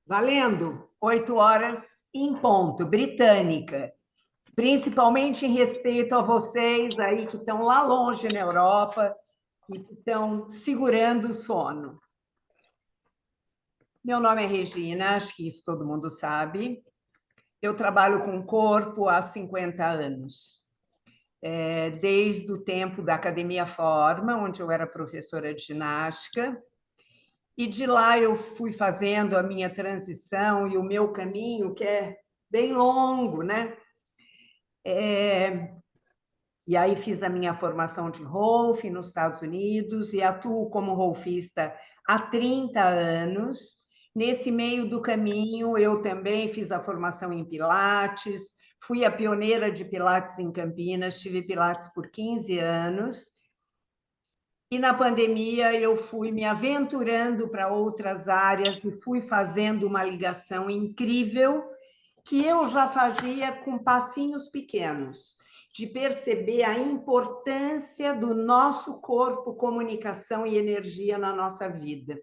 Valendo, 8 horas em ponto, britânica. Principalmente em respeito a vocês aí que estão lá longe na Europa e que estão segurando o sono. Meu nome é Regina, acho que isso todo mundo sabe. Eu trabalho com o corpo há 50 anos. Desde o tempo da Academia Forma, onde eu era professora de ginástica, e de lá eu fui fazendo a minha transição e o meu caminho, que é bem longo, né? E aí fiz a minha formação de Rolf nos Estados Unidos e atuo como rolfista há 30 anos. Nesse meio do caminho, eu também fiz a formação em Pilates, fui a pioneira de Pilates em Campinas, tive Pilates por 15 anos. E na pandemia eu fui me aventurando para outras áreas e fui fazendo uma ligação incrível que eu já fazia com passinhos pequenos, de perceber a importância do nosso corpo, comunicação e energia na nossa vida.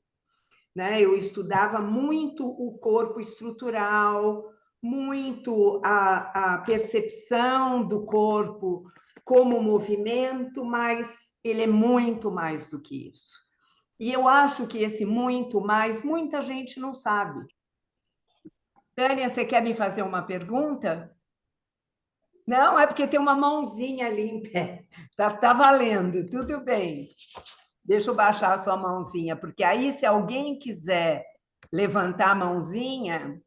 Né? Eu estudava muito o corpo estrutural, muito a percepção do corpo como movimento, mas ele é muito mais do que isso. E eu acho que esse muito mais, muita gente não sabe. Tânia, você quer me fazer uma pergunta? Não, é porque tem uma mãozinha ali em pé. Tá valendo, tudo bem. Deixa eu baixar a sua mãozinha, porque aí, se alguém quiser levantar a mãozinha,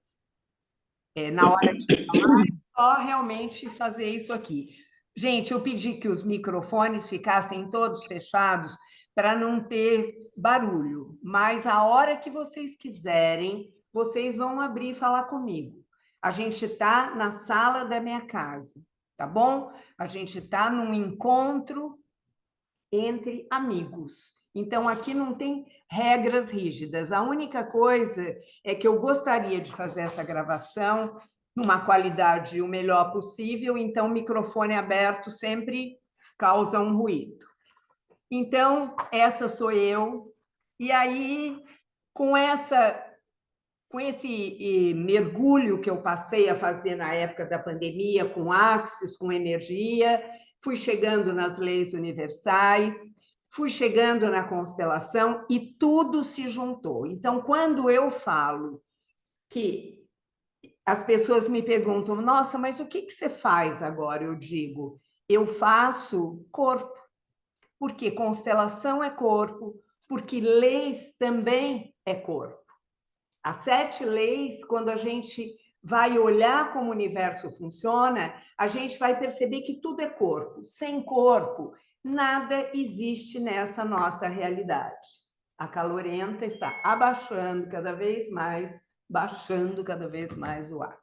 na hora de falar, é só realmente fazer isso aqui. Gente, eu pedi que os microfones ficassem todos fechados para não ter barulho, mas a hora que vocês quiserem, vocês vão abrir e falar comigo. A gente está na sala da minha casa, tá bom? A gente está num encontro entre amigos. Então, aqui não tem regras rígidas. A única coisa é que eu gostaria de fazer essa gravação numa qualidade o melhor possível, então o microfone aberto sempre causa um ruído. Então, essa sou eu. E aí, com esse mergulho que eu passei a fazer na época da pandemia, com Axis, com energia, fui chegando nas leis universais, fui chegando na constelação e tudo se juntou. Então, quando eu falo que as pessoas me perguntam, nossa, mas o que você faz agora? Eu digo, eu faço corpo, porque constelação é corpo, porque leis também é corpo. As 7 leis, quando a gente vai olhar como o universo funciona, a gente vai perceber que tudo é corpo. Sem corpo, nada existe nessa nossa realidade. A calorenta está abaixando cada vez mais, baixando cada vez mais o ar.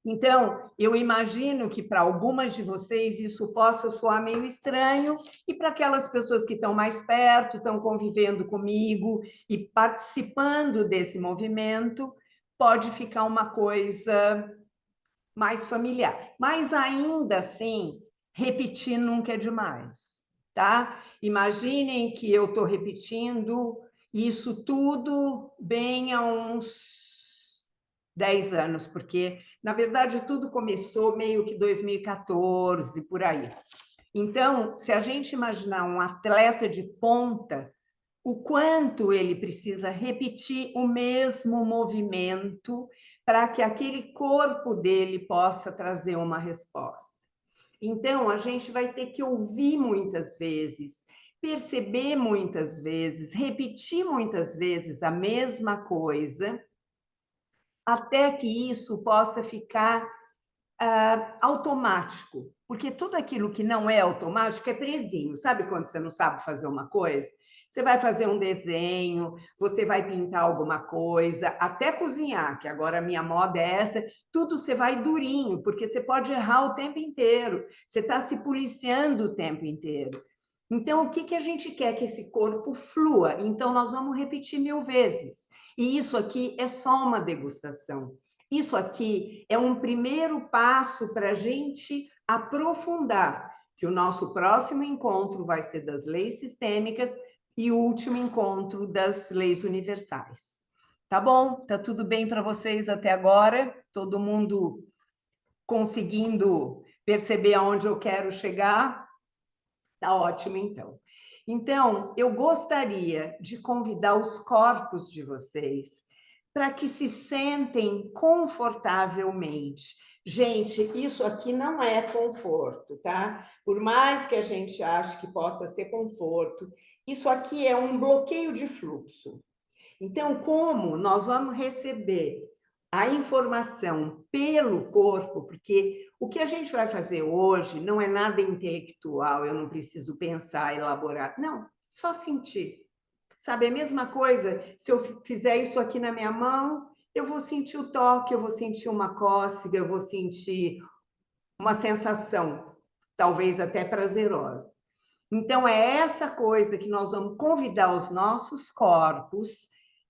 Então, eu imagino que para algumas de vocês isso possa soar meio estranho, e para aquelas pessoas que estão mais perto, estão convivendo comigo e participando desse movimento, pode ficar uma coisa mais familiar. Mas ainda assim, repetir nunca é demais, tá? Imaginem que eu estou repetindo isso tudo bem há uns 10 anos, porque, na verdade, tudo começou meio que 2014, por aí. Então, se a gente imaginar um atleta de ponta, o quanto ele precisa repetir o mesmo movimento para que aquele corpo dele possa trazer uma resposta. Então, a gente vai ter que ouvir muitas vezes, perceber muitas vezes, repetir muitas vezes a mesma coisa, até que isso possa ficar automático, porque tudo aquilo que não é automático é presinho. Sabe quando você não sabe fazer uma coisa? Você vai fazer um desenho, você vai pintar alguma coisa, até cozinhar, que agora a minha moda é essa, tudo você vai durinho, porque você pode errar o tempo inteiro, você está se policiando o tempo inteiro. Então, o que a gente quer? Que esse corpo flua. Então, nós vamos repetir 1000 vezes. E isso aqui é só uma degustação. Isso aqui é um primeiro passo para a gente aprofundar, que o nosso próximo encontro vai ser das leis sistêmicas e o último encontro das leis universais. Tá bom? Tá tudo bem para vocês até agora? Todo mundo conseguindo perceber aonde eu quero chegar? Tá ótimo, então. Então, eu gostaria de convidar os corpos de vocês para que se sentem confortavelmente. Gente, isso aqui não é conforto, tá? Por mais que a gente ache que possa ser conforto, isso aqui é um bloqueio de fluxo. Então, como nós vamos receber a informação pelo corpo, porque o que a gente vai fazer hoje não é nada intelectual, eu não preciso pensar, elaborar, não, só sentir. Sabe, a mesma coisa, se eu fizer isso aqui na minha mão, eu vou sentir o toque, eu vou sentir uma cócega, eu vou sentir uma sensação, talvez até prazerosa. Então, é essa coisa que nós vamos convidar os nossos corpos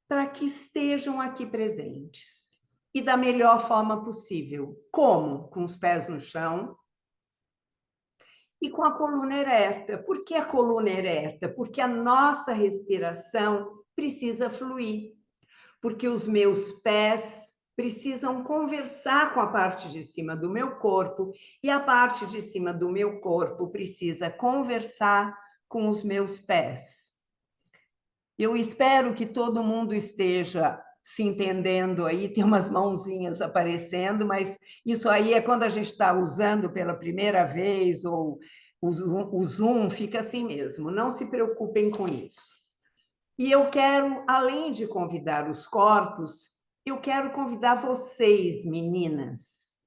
para que estejam aqui presentes. E da melhor forma possível. Como? Com os pés no chão e com a coluna ereta. Por que a coluna ereta? Porque a nossa respiração precisa fluir. Porque os meus pés precisam conversar com a parte de cima do meu corpo e a parte de cima do meu corpo precisa conversar com os meus pés. Eu espero que todo mundo esteja se entendendo aí, tem umas mãozinhas aparecendo, mas isso aí é quando a gente está usando pela primeira vez ou o Zoom fica assim mesmo. Não se preocupem com isso. E eu quero, além de convidar os corpos, eu quero convidar vocês, meninas,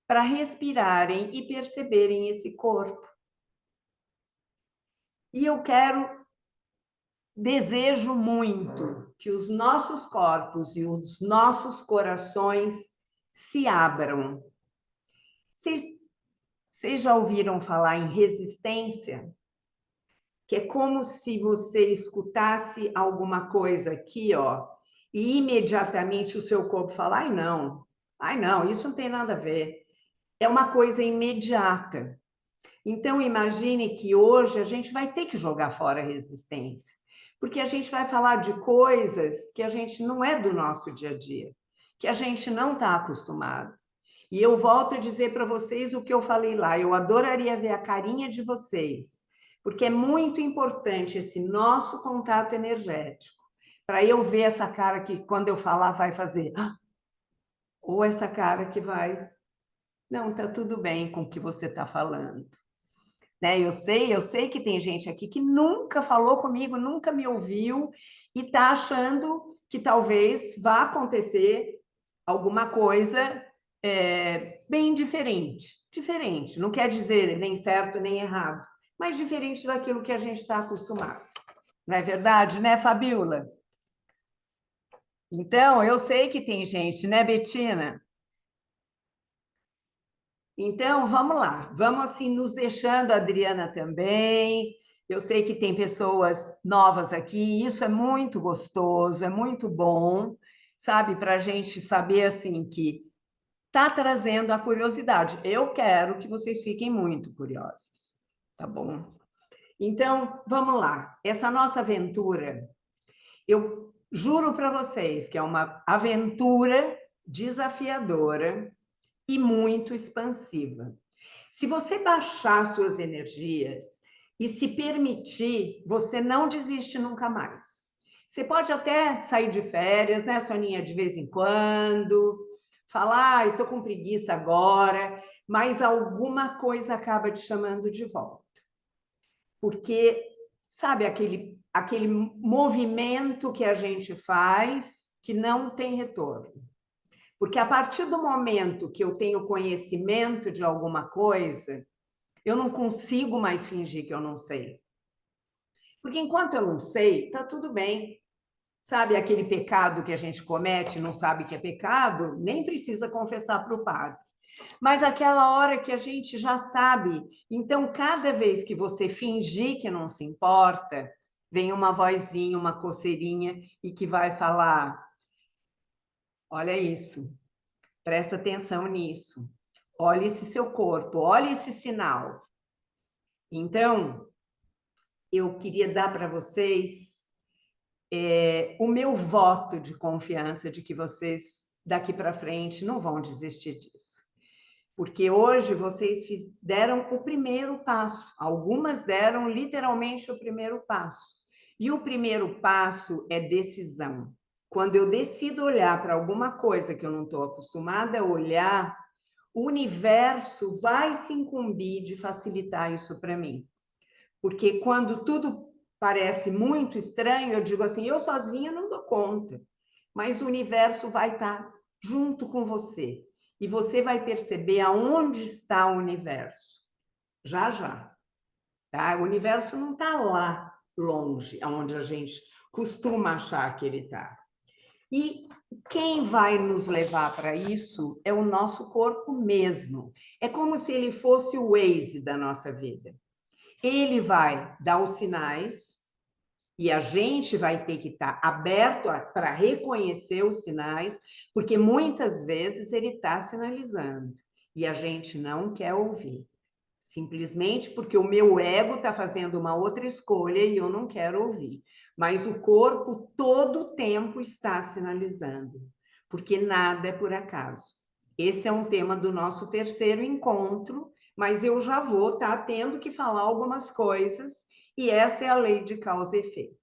para respirarem e perceberem esse corpo. E eu desejo muito que os nossos corpos e os nossos corações se abram. Vocês já ouviram falar em resistência? Que é como se você escutasse alguma coisa aqui, ó, e imediatamente o seu corpo fala: ai não, isso não tem nada a ver. É uma coisa imediata. Então, imagine que hoje a gente vai ter que jogar fora a resistência, porque a gente vai falar de coisas que a gente não é do nosso dia a dia, que a gente não está acostumado. E eu volto a dizer para vocês o que eu falei lá, eu adoraria ver a carinha de vocês, porque é muito importante esse nosso contato energético, para eu ver essa cara que, quando eu falar, vai fazer, ou essa cara que vai, não, tá tudo bem com o que você está falando. Né? Eu sei que tem gente aqui que nunca falou comigo, nunca me ouviu e está achando que talvez vá acontecer alguma coisa bem diferente. Diferente, não quer dizer nem certo nem errado, mas diferente daquilo que a gente está acostumado. Não é verdade, né, Fabiola? Então, eu sei que tem gente, né, Betina? Então, vamos lá, vamos assim nos deixando, a Adriana também. Eu sei que tem pessoas novas aqui, isso é muito gostoso, é muito bom, sabe, para a gente saber assim que está trazendo a curiosidade. Eu quero que vocês fiquem muito curiosos, tá bom? Então, vamos lá. Essa nossa aventura, eu juro para vocês que é uma aventura desafiadora e muito expansiva. Se você baixar suas energias e se permitir, você não desiste nunca mais. Você pode até sair de férias, né, Soninha, de vez em quando, falar, ai, estou com preguiça agora, mas alguma coisa acaba te chamando de volta. Porque, sabe, aquele movimento que a gente faz que não tem retorno. Porque a partir do momento que eu tenho conhecimento de alguma coisa, eu não consigo mais fingir que eu não sei. Porque enquanto eu não sei, tá tudo bem. Sabe aquele pecado que a gente comete, não sabe que é pecado, nem precisa confessar para o padre. Mas aquela hora que a gente já sabe, então cada vez que você fingir que não se importa, vem uma vozinha, uma coceirinha e que vai falar: olha isso, presta atenção nisso. Olha esse seu corpo, olha esse sinal. Então, eu queria dar para vocês o meu voto de confiança de que vocês, daqui para frente, não vão desistir disso. Porque hoje vocês deram o primeiro passo, algumas deram literalmente o primeiro passo. E o primeiro passo é decisão. Quando eu decido olhar para alguma coisa que eu não estou acostumada a olhar, o universo vai se incumbir de facilitar isso para mim. Porque quando tudo parece muito estranho, eu digo assim, eu sozinha não dou conta, mas o universo vai estar junto com você. E você vai perceber aonde está o universo. Já, já. Tá? O universo não está lá longe, aonde a gente costuma achar que ele está. E quem vai nos levar para isso é o nosso corpo mesmo. É como se ele fosse o Waze da nossa vida. Ele vai dar os sinais e a gente vai ter que estar aberto para reconhecer os sinais, porque muitas vezes ele está sinalizando e a gente não quer ouvir. Simplesmente porque o meu ego está fazendo uma outra escolha e eu não quero ouvir. Mas o corpo todo o tempo está sinalizando, porque nada é por acaso. Esse é um tema do nosso terceiro encontro, mas eu já vou estar tendo que falar algumas coisas, e essa é a lei de causa e efeito.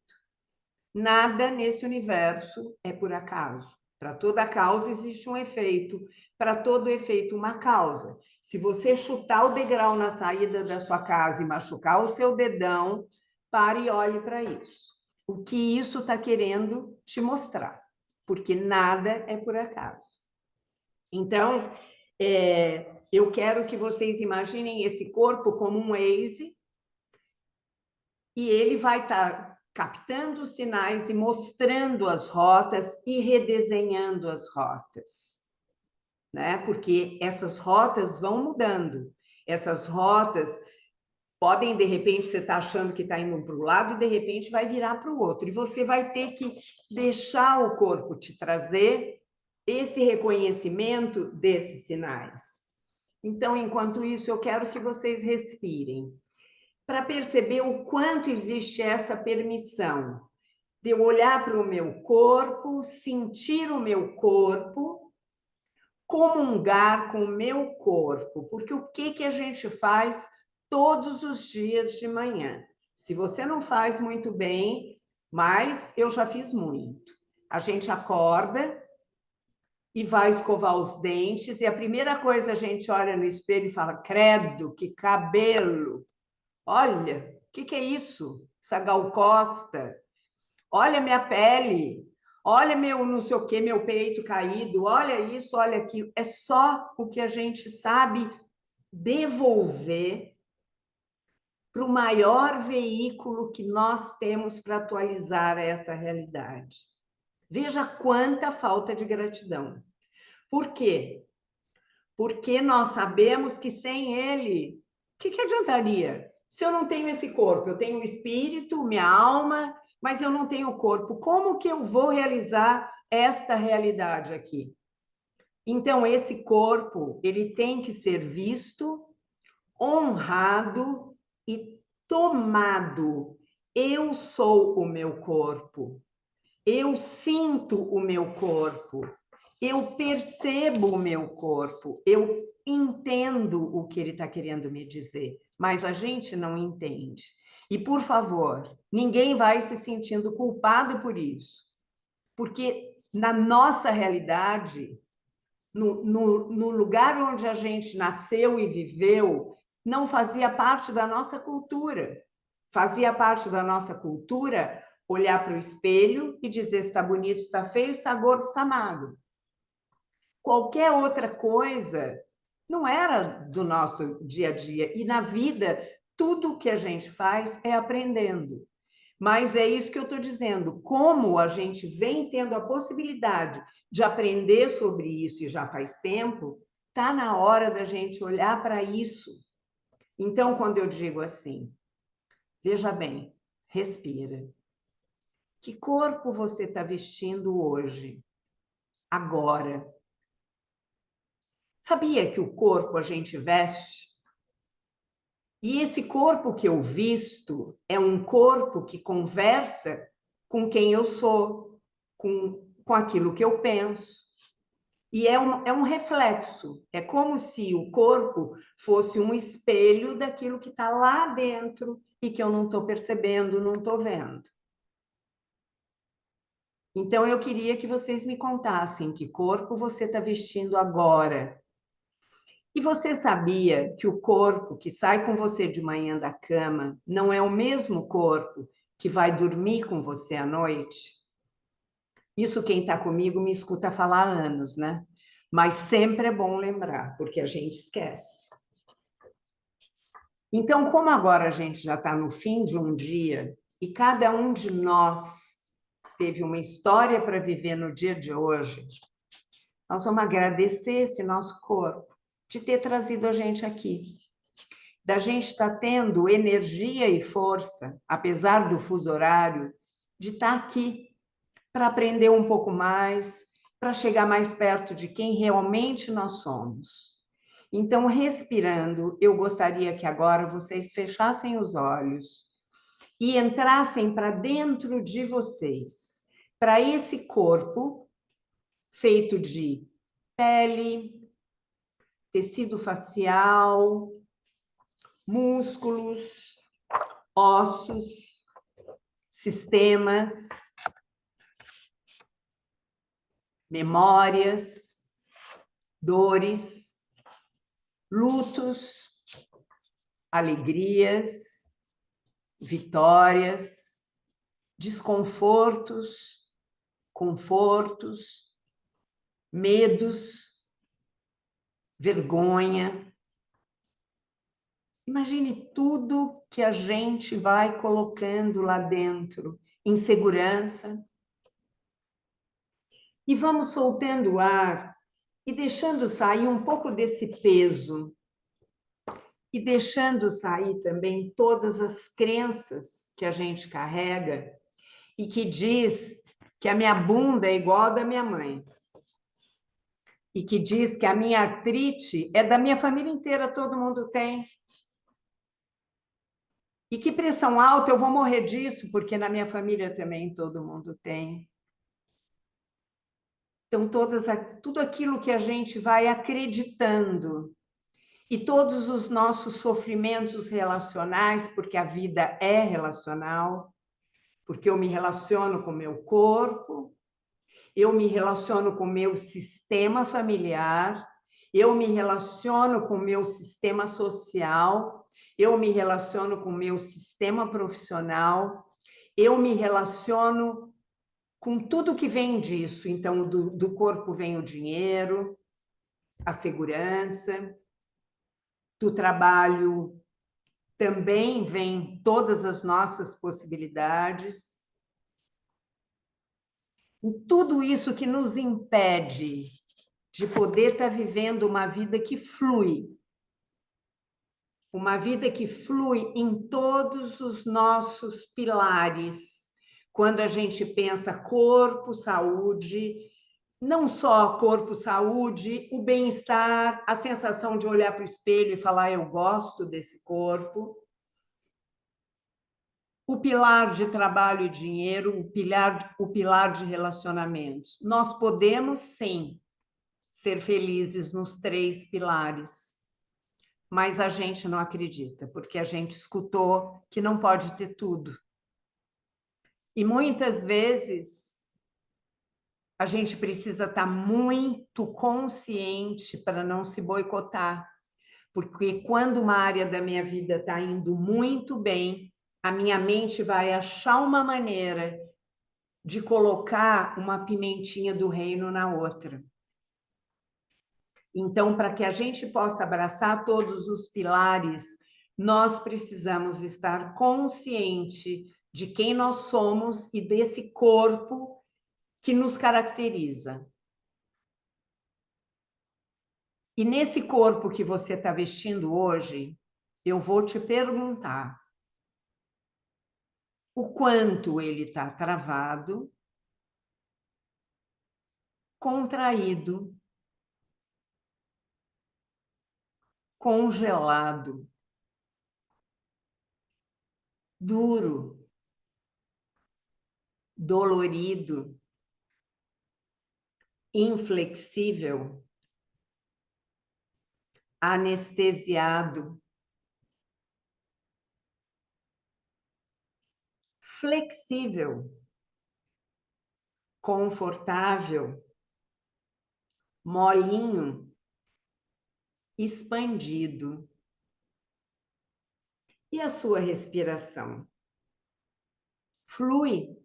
Nada nesse universo é por acaso. Para toda causa existe um efeito, para todo efeito uma causa. Se você chutar o degrau na saída da sua casa e machucar o seu dedão, pare e olhe para isso. O que isso está querendo te mostrar? Porque nada é por acaso. Então, eu quero que vocês imaginem esse corpo como um Waze e ele vai estar captando os sinais e mostrando as rotas e redesenhando as rotas, né? Porque essas rotas vão mudando. Essas rotas podem, de repente, você está achando que está indo para o lado e, de repente, vai virar para o outro. E você vai ter que deixar o corpo te trazer esse reconhecimento desses sinais. Então, enquanto isso, eu quero que vocês respirem para perceber o quanto existe essa permissão de eu olhar para o meu corpo, sentir o meu corpo, comungar com o meu corpo, porque o que a gente faz todos os dias de manhã? Se você não faz muito bem, mas eu já fiz muito. A gente acorda e vai escovar os dentes, e a primeira coisa a gente olha no espelho e fala: credo, que cabelo! Olha, o que é isso? Essa Gal Costa. Olha minha pele. Olha meu não sei o que, meu peito caído. Olha isso, olha aquilo. É só o que a gente sabe devolver para o maior veículo que nós temos para atualizar essa realidade. Veja quanta falta de gratidão. Por quê? Porque nós sabemos que sem ele, o que adiantaria? Se eu não tenho esse corpo, eu tenho o espírito, minha alma, mas eu não tenho o corpo. Como que eu vou realizar esta realidade aqui? Então, esse corpo, ele tem que ser visto, honrado e tomado. Eu sou o meu corpo. Eu sinto o meu corpo. Eu percebo o meu corpo. Eu entendo o que ele está querendo me dizer, mas a gente não entende. E, por favor, ninguém vai se sentindo culpado por isso, porque na nossa realidade, no lugar onde a gente nasceu e viveu, não fazia parte da nossa cultura. Fazia parte da nossa cultura olhar para o espelho e dizer se está bonito, está feio, está gordo, está magro. Qualquer outra coisa não era do nosso dia a dia. E na vida, tudo que a gente faz é aprendendo. Mas é isso que eu estou dizendo. Como a gente vem tendo a possibilidade de aprender sobre isso e já faz tempo, está na hora da gente olhar para isso. Então, quando eu digo assim, veja bem, respira. Que corpo você está vestindo hoje? Agora. Sabia que o corpo a gente veste? E esse corpo que eu visto é um corpo que conversa com quem eu sou, com aquilo que eu penso. E é um reflexo, é como se o corpo fosse um espelho daquilo que está lá dentro e que eu não estou percebendo, não estou vendo. Então, eu queria que vocês me contassem que corpo você está vestindo agora. E você sabia que o corpo que sai com você de manhã da cama não é o mesmo corpo que vai dormir com você à noite? Isso quem está comigo me escuta falar há anos, né? Mas sempre é bom lembrar, porque a gente esquece. Então, como agora a gente já está no fim de um dia e cada um de nós teve uma história para viver no dia de hoje, nós vamos agradecer esse nosso corpo de ter trazido a gente aqui, da gente estar tendo energia e força, apesar do fuso horário, de estar aqui para aprender um pouco mais, para chegar mais perto de quem realmente nós somos. Então, respirando, eu gostaria que agora vocês fechassem os olhos e entrassem para dentro de vocês, para esse corpo feito de pele, tecido facial, músculos, ossos, sistemas, memórias, dores, lutos, alegrias, vitórias, desconfortos, confortos, medos, vergonha. Imagine tudo que a gente vai colocando lá dentro, insegurança. E vamos soltando o ar e deixando sair um pouco desse peso. E deixando sair também todas as crenças que a gente carrega e que diz que a minha bunda é igual a da minha mãe. E que diz que a minha artrite é da minha família inteira, todo mundo tem. E que pressão alta, eu vou morrer disso, porque na minha família também todo mundo tem. Então, tudo aquilo que a gente vai acreditando e todos os nossos sofrimentos relacionais, porque a vida é relacional, porque eu me relaciono com o meu corpo, eu me relaciono com o meu sistema familiar, eu me relaciono com o meu sistema social, eu me relaciono com o meu sistema profissional, eu me relaciono com tudo que vem disso. Então, do corpo vem o dinheiro, a segurança, do trabalho também vem todas as nossas possibilidades. E tudo isso que nos impede de poder estar vivendo uma vida que flui em todos os nossos pilares. Quando a gente pensa corpo, saúde, não só corpo, saúde, o bem-estar, a sensação de olhar para o espelho e falar, eu gosto desse corpo. O pilar de trabalho e dinheiro, o pilar de relacionamentos. Nós podemos, sim, ser felizes nos três pilares, mas a gente não acredita, porque a gente escutou que não pode ter tudo. E muitas vezes a gente precisa estar muito consciente para não se boicotar, porque quando uma área da minha vida está indo muito bem, a minha mente vai achar uma maneira de colocar uma pimentinha do reino na outra. Então, para que a gente possa abraçar todos os pilares, nós precisamos estar consciente de quem nós somos e desse corpo que nos caracteriza. E nesse corpo que você está vestindo hoje, eu vou te perguntar o quanto ele está travado, contraído, congelado, duro, dolorido, inflexível, anestesiado, flexível, confortável, molinho, expandido. E a sua respiração? Flui?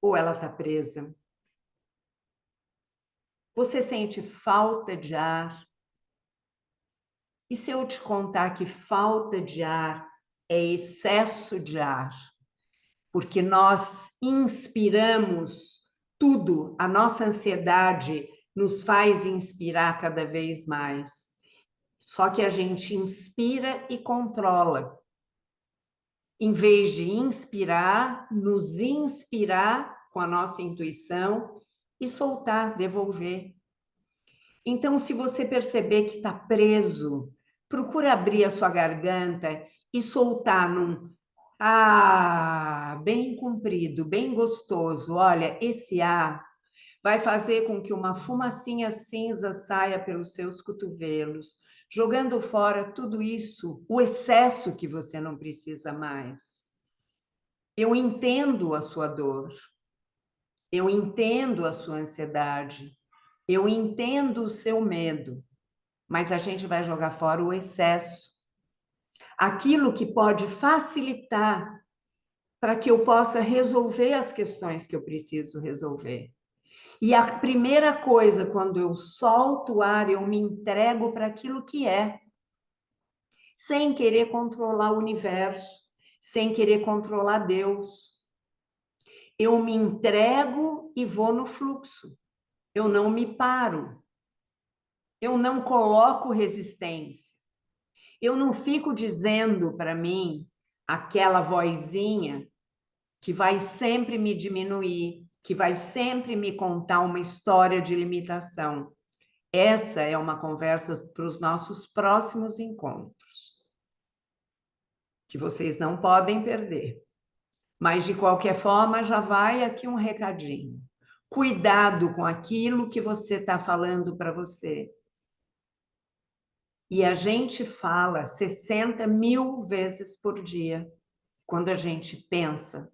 Ou ela está presa? Você sente falta de ar? E se eu te contar que falta de ar é excesso de ar? Porque nós inspiramos tudo, a nossa ansiedade nos faz inspirar cada vez mais. Só que a gente inspira e controla. Em vez de inspirar, nos inspirar com a nossa intuição e soltar, devolver. Então, se você perceber que está preso, procura abrir a sua garganta e soltar num bem comprido, bem gostoso. Olha, esse ar vai fazer com que uma fumacinha cinza saia pelos seus cotovelos, jogando fora tudo isso, o excesso que você não precisa mais. Eu entendo a sua dor, eu entendo a sua ansiedade, eu entendo o seu medo, mas a gente vai jogar fora o excesso. Aquilo que pode facilitar para que eu possa resolver as questões que eu preciso resolver. E a primeira coisa, quando eu solto o ar, eu me entrego para aquilo que é, sem querer controlar o universo, sem querer controlar Deus. Eu me entrego e vou no fluxo. Eu não me paro. Eu não coloco resistência. Eu não fico dizendo para mim aquela vozinha que vai sempre me diminuir, que vai sempre me contar uma história de limitação. Essa é uma conversa para os nossos próximos encontros, que vocês não podem perder. Mas, de qualquer forma, já vai aqui um recadinho. Cuidado com aquilo que você está falando para você. E a gente fala 60.000 vezes por dia, quando a gente pensa.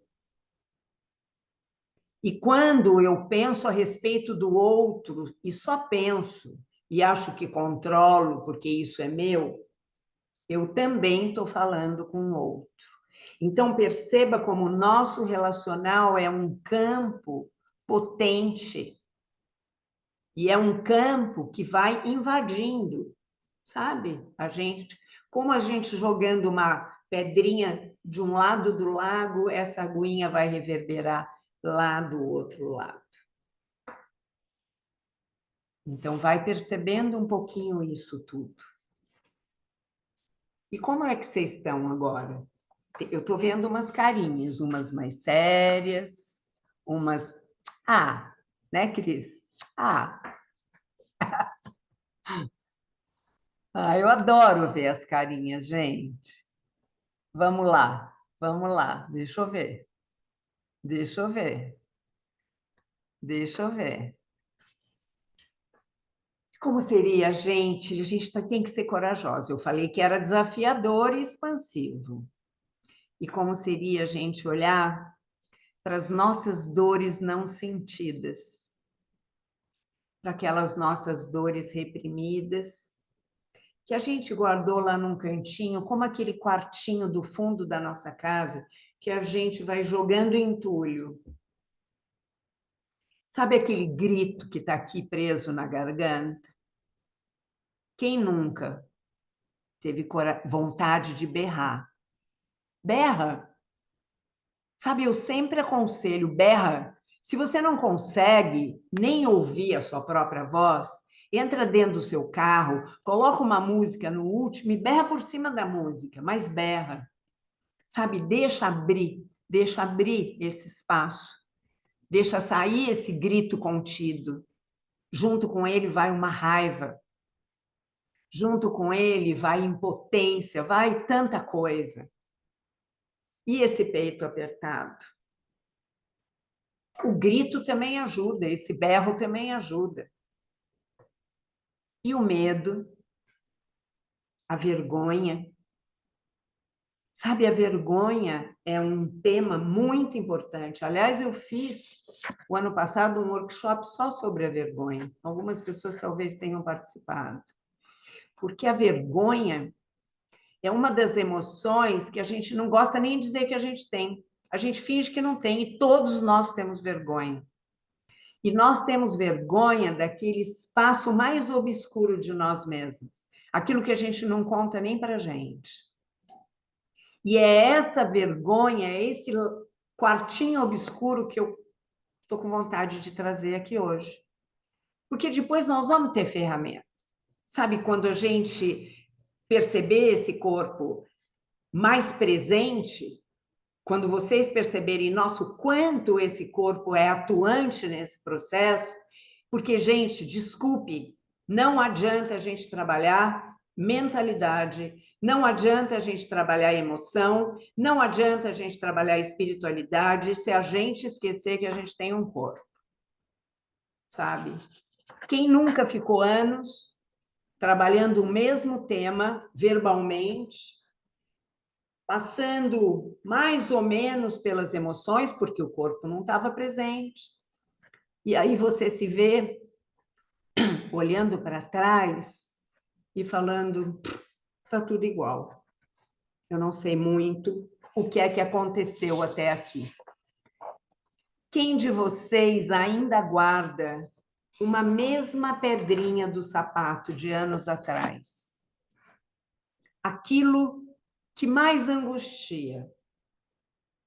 E quando eu penso a respeito do outro, e só penso, e acho que controlo, porque isso é meu, eu também estou falando com o outro. Então, perceba como o nosso relacional é um campo potente, e é um campo que vai invadindo, sabe? Como a gente jogando uma pedrinha de um lado do lago, essa aguinha vai reverberar lá do outro lado. Então, vai percebendo um pouquinho isso tudo. E como é que vocês estão agora? Eu estou vendo umas carinhas, umas mais sérias, umas. Né, Cris? Ah, eu adoro ver as carinhas, gente. Vamos lá, deixa eu ver, deixa eu ver, deixa eu ver. Como seria, gente? A gente tem que ser corajosa. Eu falei que era desafiador e expansivo. E como seria a gente olhar para as nossas dores não sentidas, para aquelas nossas dores reprimidas, que a gente guardou lá num cantinho, como aquele quartinho do fundo da nossa casa, que a gente vai jogando entulho. Sabe aquele grito que está aqui preso na garganta? Quem nunca teve vontade de berrar? Berra. Sabe, eu sempre aconselho, berra. Se você não consegue nem ouvir a sua própria voz, entra dentro do seu carro, coloca uma música no último e berra por cima da música, mas berra. Sabe, deixa abrir esse espaço, deixa sair esse grito contido. Junto com ele vai uma raiva, junto com ele vai impotência, vai tanta coisa. E esse peito apertado? O grito também ajuda, esse berro também ajuda. E o medo, a vergonha. Sabe, a vergonha é um tema muito importante. Aliás, eu fiz o ano passado um workshop só sobre a vergonha. Algumas pessoas talvez tenham participado. Porque a vergonha é uma das emoções que a gente não gosta nem de dizer que a gente tem. A gente finge que não tem, e todos nós temos vergonha. E nós temos vergonha daquele espaço mais obscuro de nós mesmos, aquilo que a gente não conta nem para a gente. E é essa vergonha, é esse quartinho obscuro que eu estou com vontade de trazer aqui hoje. Porque depois nós vamos ter ferramenta. Sabe, quando a gente perceber esse corpo mais presente, quando vocês perceberem, nosso quanto esse corpo é atuante nesse processo, porque, gente, desculpe, não adianta a gente trabalhar mentalidade, não adianta a gente trabalhar emoção, não adianta a gente trabalhar espiritualidade se a gente esquecer que a gente tem um corpo, sabe? Quem nunca ficou anos trabalhando o mesmo tema verbalmente, passando mais ou menos pelas emoções, porque o corpo não estava presente. E aí você se vê olhando para trás e falando, está tudo igual. Eu não sei muito o que é que aconteceu até aqui. Quem de vocês ainda guarda uma mesma pedrinha do sapato de anos atrás? Aquilo que mais angustia,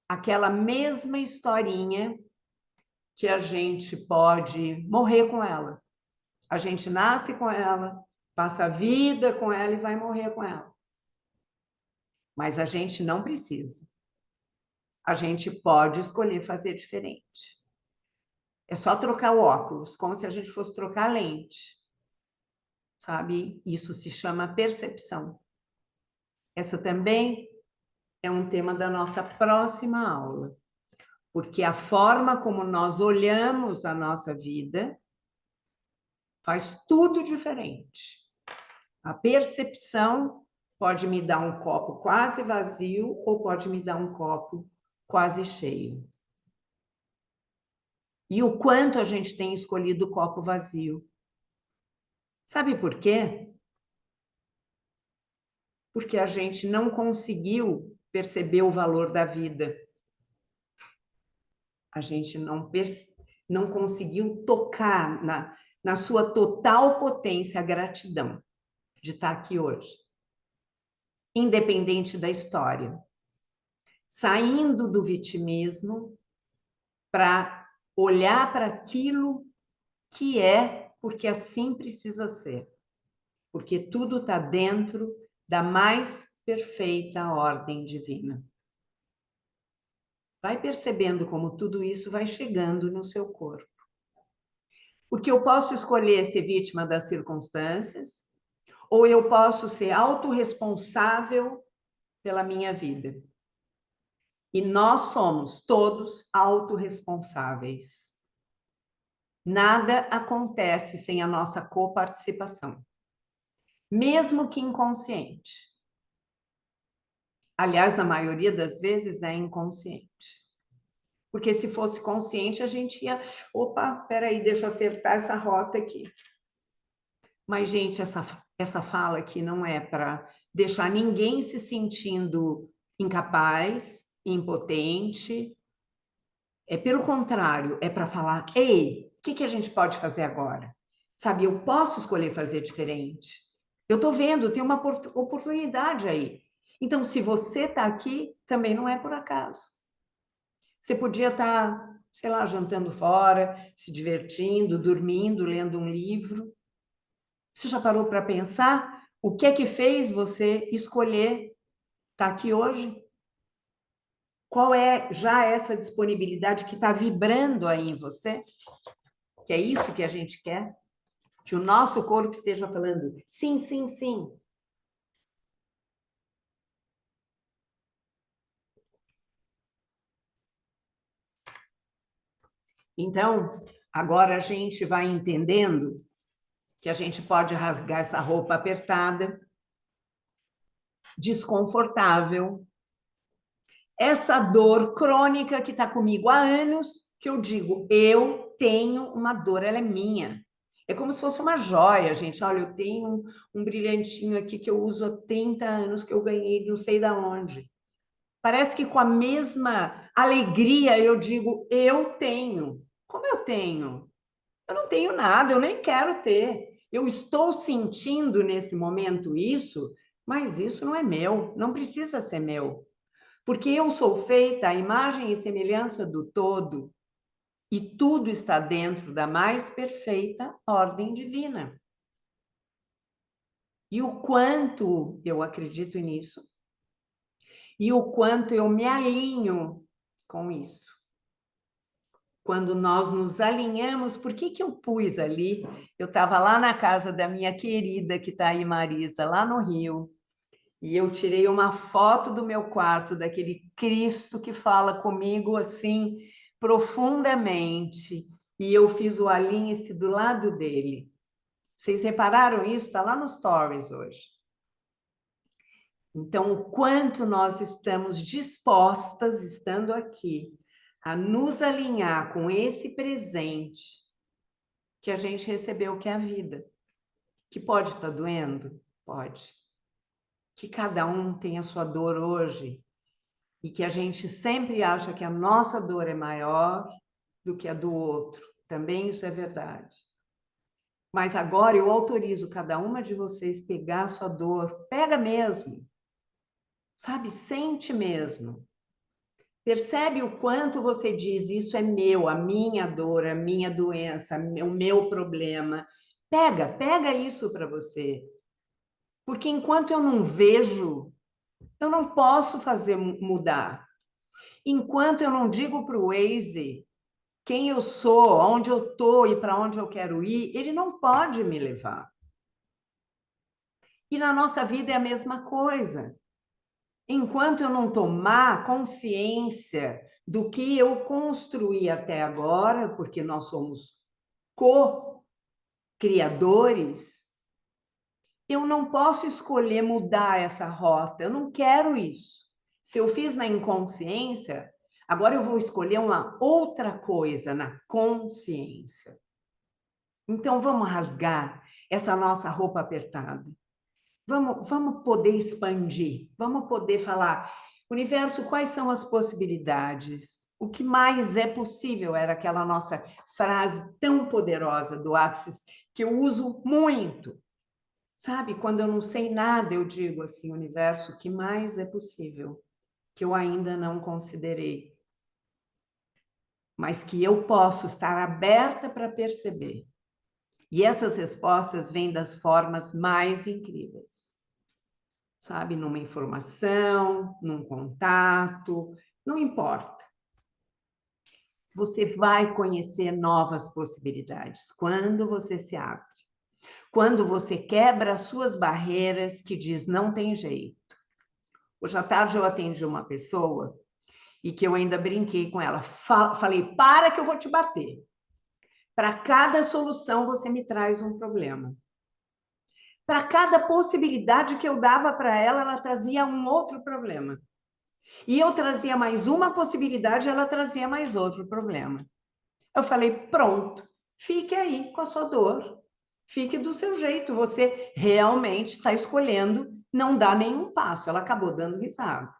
aquela mesma historinha que a gente pode morrer com ela. A gente nasce com ela, passa a vida com ela e vai morrer com ela. Mas a gente não precisa. A gente pode escolher fazer diferente. É só trocar o óculos, como se a gente fosse trocar a lente. Sabe? Isso se chama percepção. Essa também é um tema da nossa próxima aula. Porque a forma como nós olhamos a nossa vida faz tudo diferente. A percepção pode me dar um copo quase vazio ou pode me dar um copo quase cheio. E o quanto a gente tem escolhido o copo vazio. Sabe por quê? Porque a gente não conseguiu perceber o valor da vida. A gente não conseguiu tocar na sua total potência a gratidão de estar aqui hoje, independente da história. Saindo do vitimismo para olhar para aquilo que é, porque assim precisa ser. Porque tudo está dentro da mais perfeita ordem divina. Vai percebendo como tudo isso vai chegando no seu corpo. Porque eu posso escolher ser vítima das circunstâncias, ou eu posso ser autorresponsável pela minha vida. E nós somos todos autorresponsáveis. Nada acontece sem a nossa coparticipação, mesmo que inconsciente. Aliás, na maioria das vezes é inconsciente. Porque se fosse consciente, a gente ia, opa, peraí, deixa eu acertar essa rota aqui. Mas, gente, essa fala aqui não é para deixar ninguém se sentindo incapaz, impotente. É pelo contrário, é para falar, ei, o que a gente pode fazer agora? Sabe, eu posso escolher fazer diferente. Eu estou vendo, tem uma oportunidade aí. Então, se você está aqui, também não é por acaso. Você podia estar, sei lá, jantando fora, se divertindo, dormindo, lendo um livro. Você já parou para pensar o que é que fez você escolher estar aqui hoje? Qual é já essa disponibilidade que está vibrando aí em você? Que é isso que a gente quer? Que o nosso corpo esteja falando sim, sim, sim. Então, agora a gente vai entendendo que a gente pode rasgar essa roupa apertada, desconfortável, essa dor crônica que está comigo há anos, que eu digo, eu tenho uma dor, ela é minha. É como se fosse uma joia, gente. Olha, eu tenho um brilhantinho aqui que eu uso há 30 anos, que eu ganhei de não sei de onde. Parece que com a mesma alegria eu digo, eu tenho. Como eu tenho? Eu não tenho nada, eu nem quero ter. Eu estou sentindo nesse momento isso, mas isso não é meu, não precisa ser meu. Porque eu sou feita à imagem e semelhança do todo, e tudo está dentro da mais perfeita ordem divina. E o quanto eu acredito nisso, e o quanto eu me alinho com isso. Quando nós nos alinhamos, por que que eu pus ali? Eu estava lá na casa da minha querida, que está aí, Marisa, lá no Rio, e eu tirei uma foto do meu quarto, daquele Cristo que fala comigo assim, profundamente, e eu fiz o alinhe-se do lado dele. Vocês repararam isso? Está lá nos stories hoje. Então, o quanto nós estamos dispostas, estando aqui, a nos alinhar com esse presente que a gente recebeu, que é a vida. Que pode estar doendo? Pode. Que cada um tem a sua dor hoje e que a gente sempre acha que a nossa dor é maior do que a do outro. Também isso é verdade. Mas agora eu autorizo cada uma de vocês pegar a sua dor, pega mesmo, sabe? Sente mesmo. Percebe o quanto você diz, isso é meu, a minha dor, a minha doença, o meu problema. Pega isso para você. Porque enquanto eu não vejo, eu não posso fazer mudar. Enquanto eu não digo para o Waze quem eu sou, onde eu estou e para onde eu quero ir, ele não pode me levar. E na nossa vida é a mesma coisa. Enquanto eu não tomar consciência do que eu construí até agora, porque nós somos co-criadores, eu não posso escolher mudar essa rota, eu não quero isso. Se eu fiz na inconsciência, agora eu vou escolher uma outra coisa na consciência. Então vamos rasgar essa nossa roupa apertada. Vamos poder expandir, vamos poder falar, universo, quais são as possibilidades? O que mais é possível? Era aquela nossa frase tão poderosa do Axis, que eu uso muito. Sabe, quando eu não sei nada, eu digo assim, universo, o que mais é possível? Que eu ainda não considerei, mas que eu posso estar aberta para perceber. E essas respostas vêm das formas mais incríveis. Sabe, numa informação, num contato, não importa. Você vai conhecer novas possibilidades quando você se abre. Quando você quebra as suas barreiras que diz não tem jeito. Hoje à tarde eu atendi uma pessoa e que eu ainda brinquei com ela. Falei, para que eu vou te bater. Para cada solução você me traz um problema. Para cada possibilidade que eu dava para ela, ela trazia um outro problema. E eu trazia mais uma possibilidade, ela trazia mais outro problema. Eu falei, pronto, fique aí com a sua dor. Fique do seu jeito. Você realmente está escolhendo não dar nenhum passo. Ela acabou dando risada.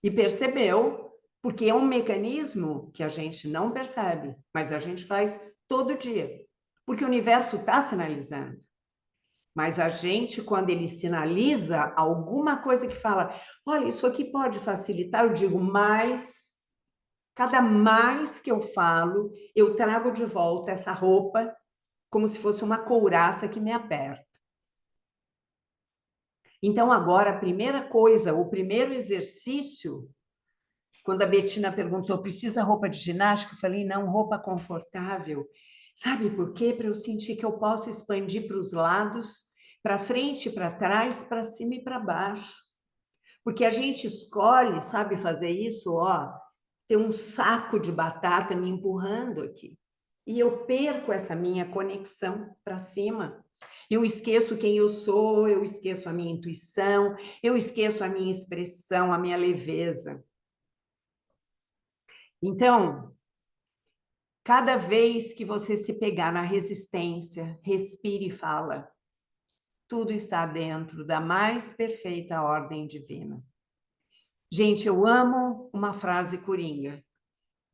E percebeu, porque é um mecanismo que a gente não percebe, mas a gente faz todo dia. Porque o universo está sinalizando. Mas a gente, quando ele sinaliza alguma coisa que fala, olha, isso aqui pode facilitar, eu digo, mais, cada mais que eu falo, eu trago de volta essa roupa como se fosse uma couraça que me aperta. Então, agora, a primeira coisa, o primeiro exercício, quando a Betina perguntou, precisa roupa de ginástica? Eu falei, não, roupa confortável. Sabe por quê? Para eu sentir que eu posso expandir para os lados, para frente, para trás, para cima e para baixo. Porque a gente escolhe, sabe, fazer isso, ó, ter um saco de batata me empurrando aqui. E eu perco essa minha conexão para cima. Eu esqueço quem eu sou, eu esqueço a minha intuição, eu esqueço a minha expressão, a minha leveza. Então, cada vez que você se pegar na resistência, respire e fala. Tudo está dentro da mais perfeita ordem divina. Gente, eu amo uma frase coringa.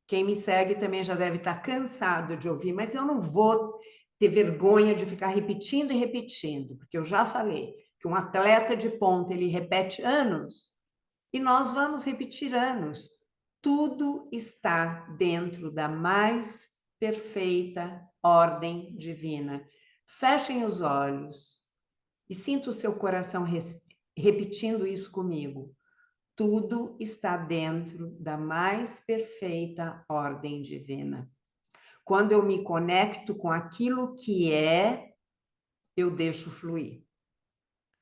Quem me segue também já deve estar cansado de ouvir, mas eu não vou ter vergonha de ficar repetindo e repetindo, porque eu já falei que um atleta de ponta, ele repete anos, e nós vamos repetir anos. Tudo está dentro da mais perfeita ordem divina. Fechem os olhos e sinta o seu coração repetindo isso comigo. Tudo está dentro da mais perfeita ordem divina. Quando eu me conecto com aquilo que é, eu deixo fluir.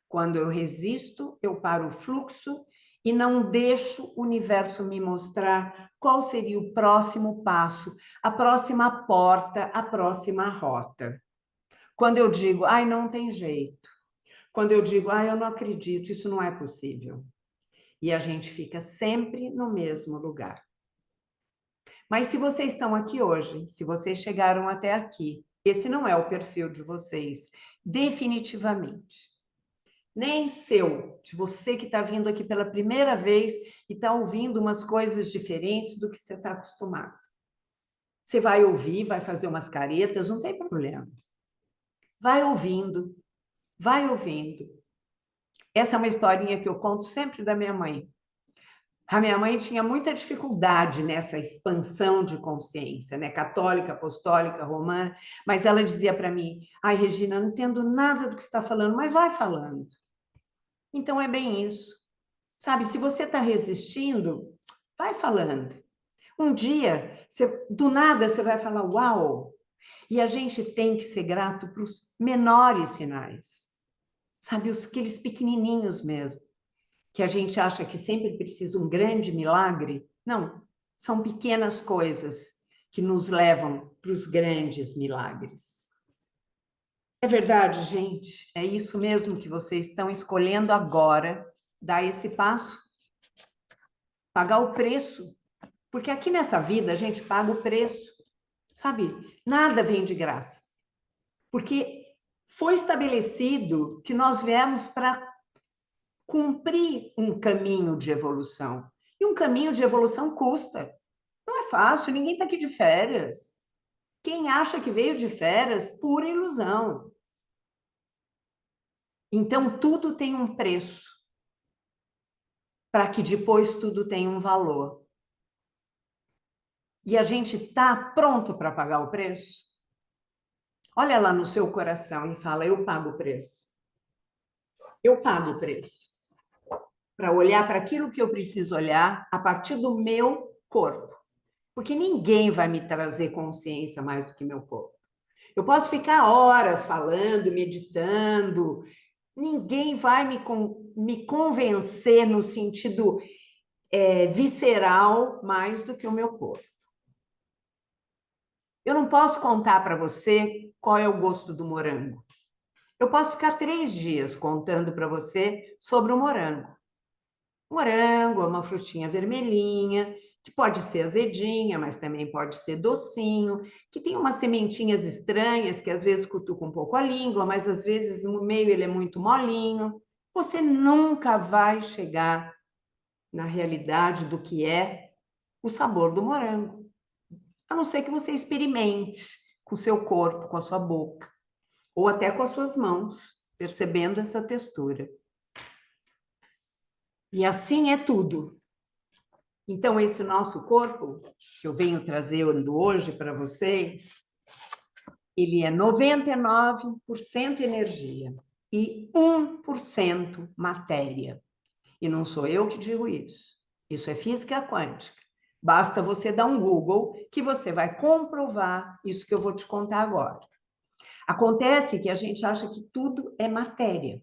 Quando eu resisto, eu paro o fluxo e não deixo o universo me mostrar qual seria o próximo passo, a próxima porta, a próxima rota. Quando eu digo, ai, não tem jeito. Quando eu digo, ai, eu não acredito, isso não é possível. E a gente fica sempre no mesmo lugar. Mas se vocês estão aqui hoje, se vocês chegaram até aqui, esse não é o perfil de vocês, definitivamente. Nem seu, de você que está vindo aqui pela primeira vez e está ouvindo umas coisas diferentes do que você está acostumado. Você vai ouvir, vai fazer umas caretas, não tem problema. Vai ouvindo, vai ouvindo. Essa é uma historinha que eu conto sempre da minha mãe. A minha mãe tinha muita dificuldade nessa expansão de consciência, né? Católica, apostólica, romana, mas ela dizia para mim: ai, Regina, não entendo nada do que você está falando, mas vai falando. Então é bem isso. Sabe, se você está resistindo, vai falando. Um dia, do nada, você vai falar: uau! E a gente tem que ser grato para os menores sinais, sabe, aqueles pequenininhos mesmo, que a gente acha que sempre precisa um grande milagre. Não, são pequenas coisas que nos levam para os grandes milagres. É verdade, gente? É isso mesmo que vocês estão escolhendo agora, dar esse passo, pagar o preço. Porque aqui nessa vida a gente paga o preço, sabe? Nada vem de graça. Porque foi estabelecido que nós viemos para cumprir um caminho de evolução. E um caminho de evolução custa. Não é fácil, ninguém está aqui de férias. Quem acha que veio de férias, pura ilusão. Então, tudo tem um preço, para que depois tudo tenha um valor. E a gente está pronto para pagar o preço? Olha lá no seu coração e fala: eu pago o preço. Eu pago o preço. Para olhar para aquilo que eu preciso olhar a partir do meu corpo. Porque ninguém vai me trazer consciência mais do que meu corpo. Eu posso ficar horas falando, meditando, ninguém vai me convencer no sentido visceral mais do que o meu corpo. Eu não posso contar para você qual é o gosto do morango. Eu posso ficar 3 dias contando para você sobre o morango. Morango é uma frutinha vermelhinha, que pode ser azedinha, mas também pode ser docinho, que tem umas sementinhas estranhas que às vezes cutuca um pouco a língua, mas às vezes no meio ele é muito molinho. Você nunca vai chegar na realidade do que é o sabor do morango, a não ser que você experimente com o seu corpo, com a sua boca, ou até com as suas mãos, percebendo essa textura. E assim é tudo. Então, esse nosso corpo, que eu venho trazendo hoje para vocês, ele é 99% energia e 1% matéria. E não sou eu que digo isso. Isso é física quântica. Basta você dar um Google que você vai comprovar isso que eu vou te contar agora. Acontece que a gente acha que tudo é matéria.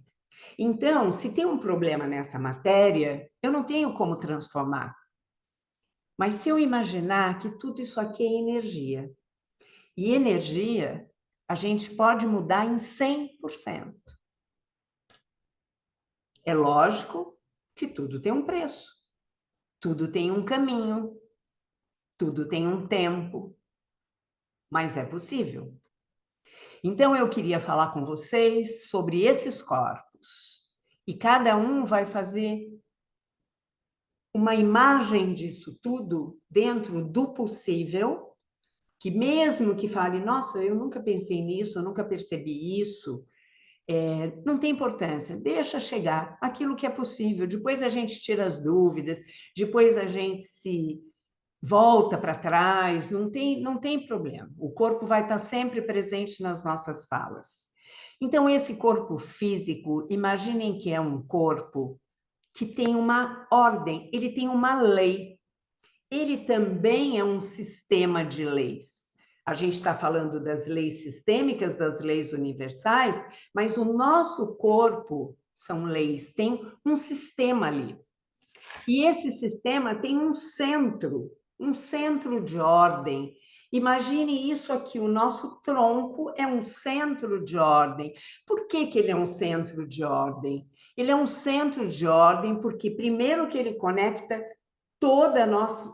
Então, se tem um problema nessa matéria, eu não tenho como transformar. Mas se eu imaginar que tudo isso aqui é energia, E energia, a gente pode mudar em 100%. É lógico que tudo tem um preço, tudo tem um caminho, tudo tem um tempo, mas é possível. Então, eu queria falar com vocês sobre esses corpos. E cada um vai fazer uma imagem disso tudo dentro do possível, que mesmo que fale, nossa, eu nunca pensei nisso, eu nunca percebi isso, não tem importância, deixa chegar aquilo que é possível, depois a gente tira as dúvidas, depois a gente se volta para trás, não tem problema. O corpo vai estar sempre presente nas nossas falas. Então, esse corpo físico, imaginem que é um corpo que tem uma ordem, ele tem uma lei. Ele também é um sistema de leis. A gente está falando das leis sistêmicas, das leis universais, mas o nosso corpo são leis, tem um sistema ali. E esse sistema tem um centro de ordem. Imagine isso aqui, o nosso tronco é um centro de ordem. Por que que ele é um centro de ordem? Ele é um centro de ordem porque, primeiro, que ele conecta toda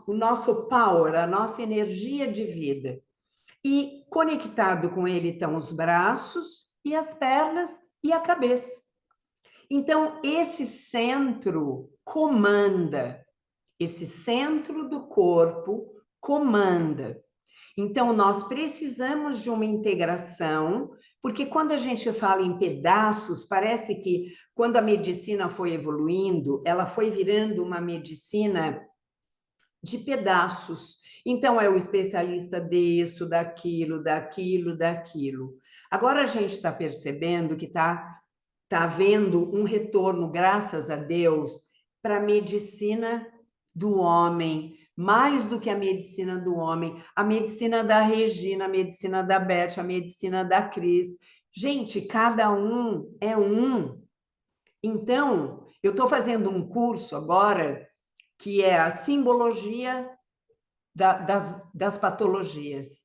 o nosso power, a nossa energia de vida. E conectado com ele estão os braços e as pernas e a cabeça. Então, esse centro comanda, esse centro do corpo comanda. Então, nós precisamos de uma integração, porque quando a gente fala em pedaços, parece que quando a medicina foi evoluindo, ela foi virando uma medicina de pedaços. Então, é o especialista disso, daquilo, daquilo, daquilo. Agora a gente está percebendo que está havendo um retorno, graças a Deus, para a medicina do homem, mais do que a medicina do homem, a medicina da Regina, a medicina da Beth, a medicina da Cris. Gente, cada um é um. Então, eu estou fazendo um curso agora que é a simbologia das patologias.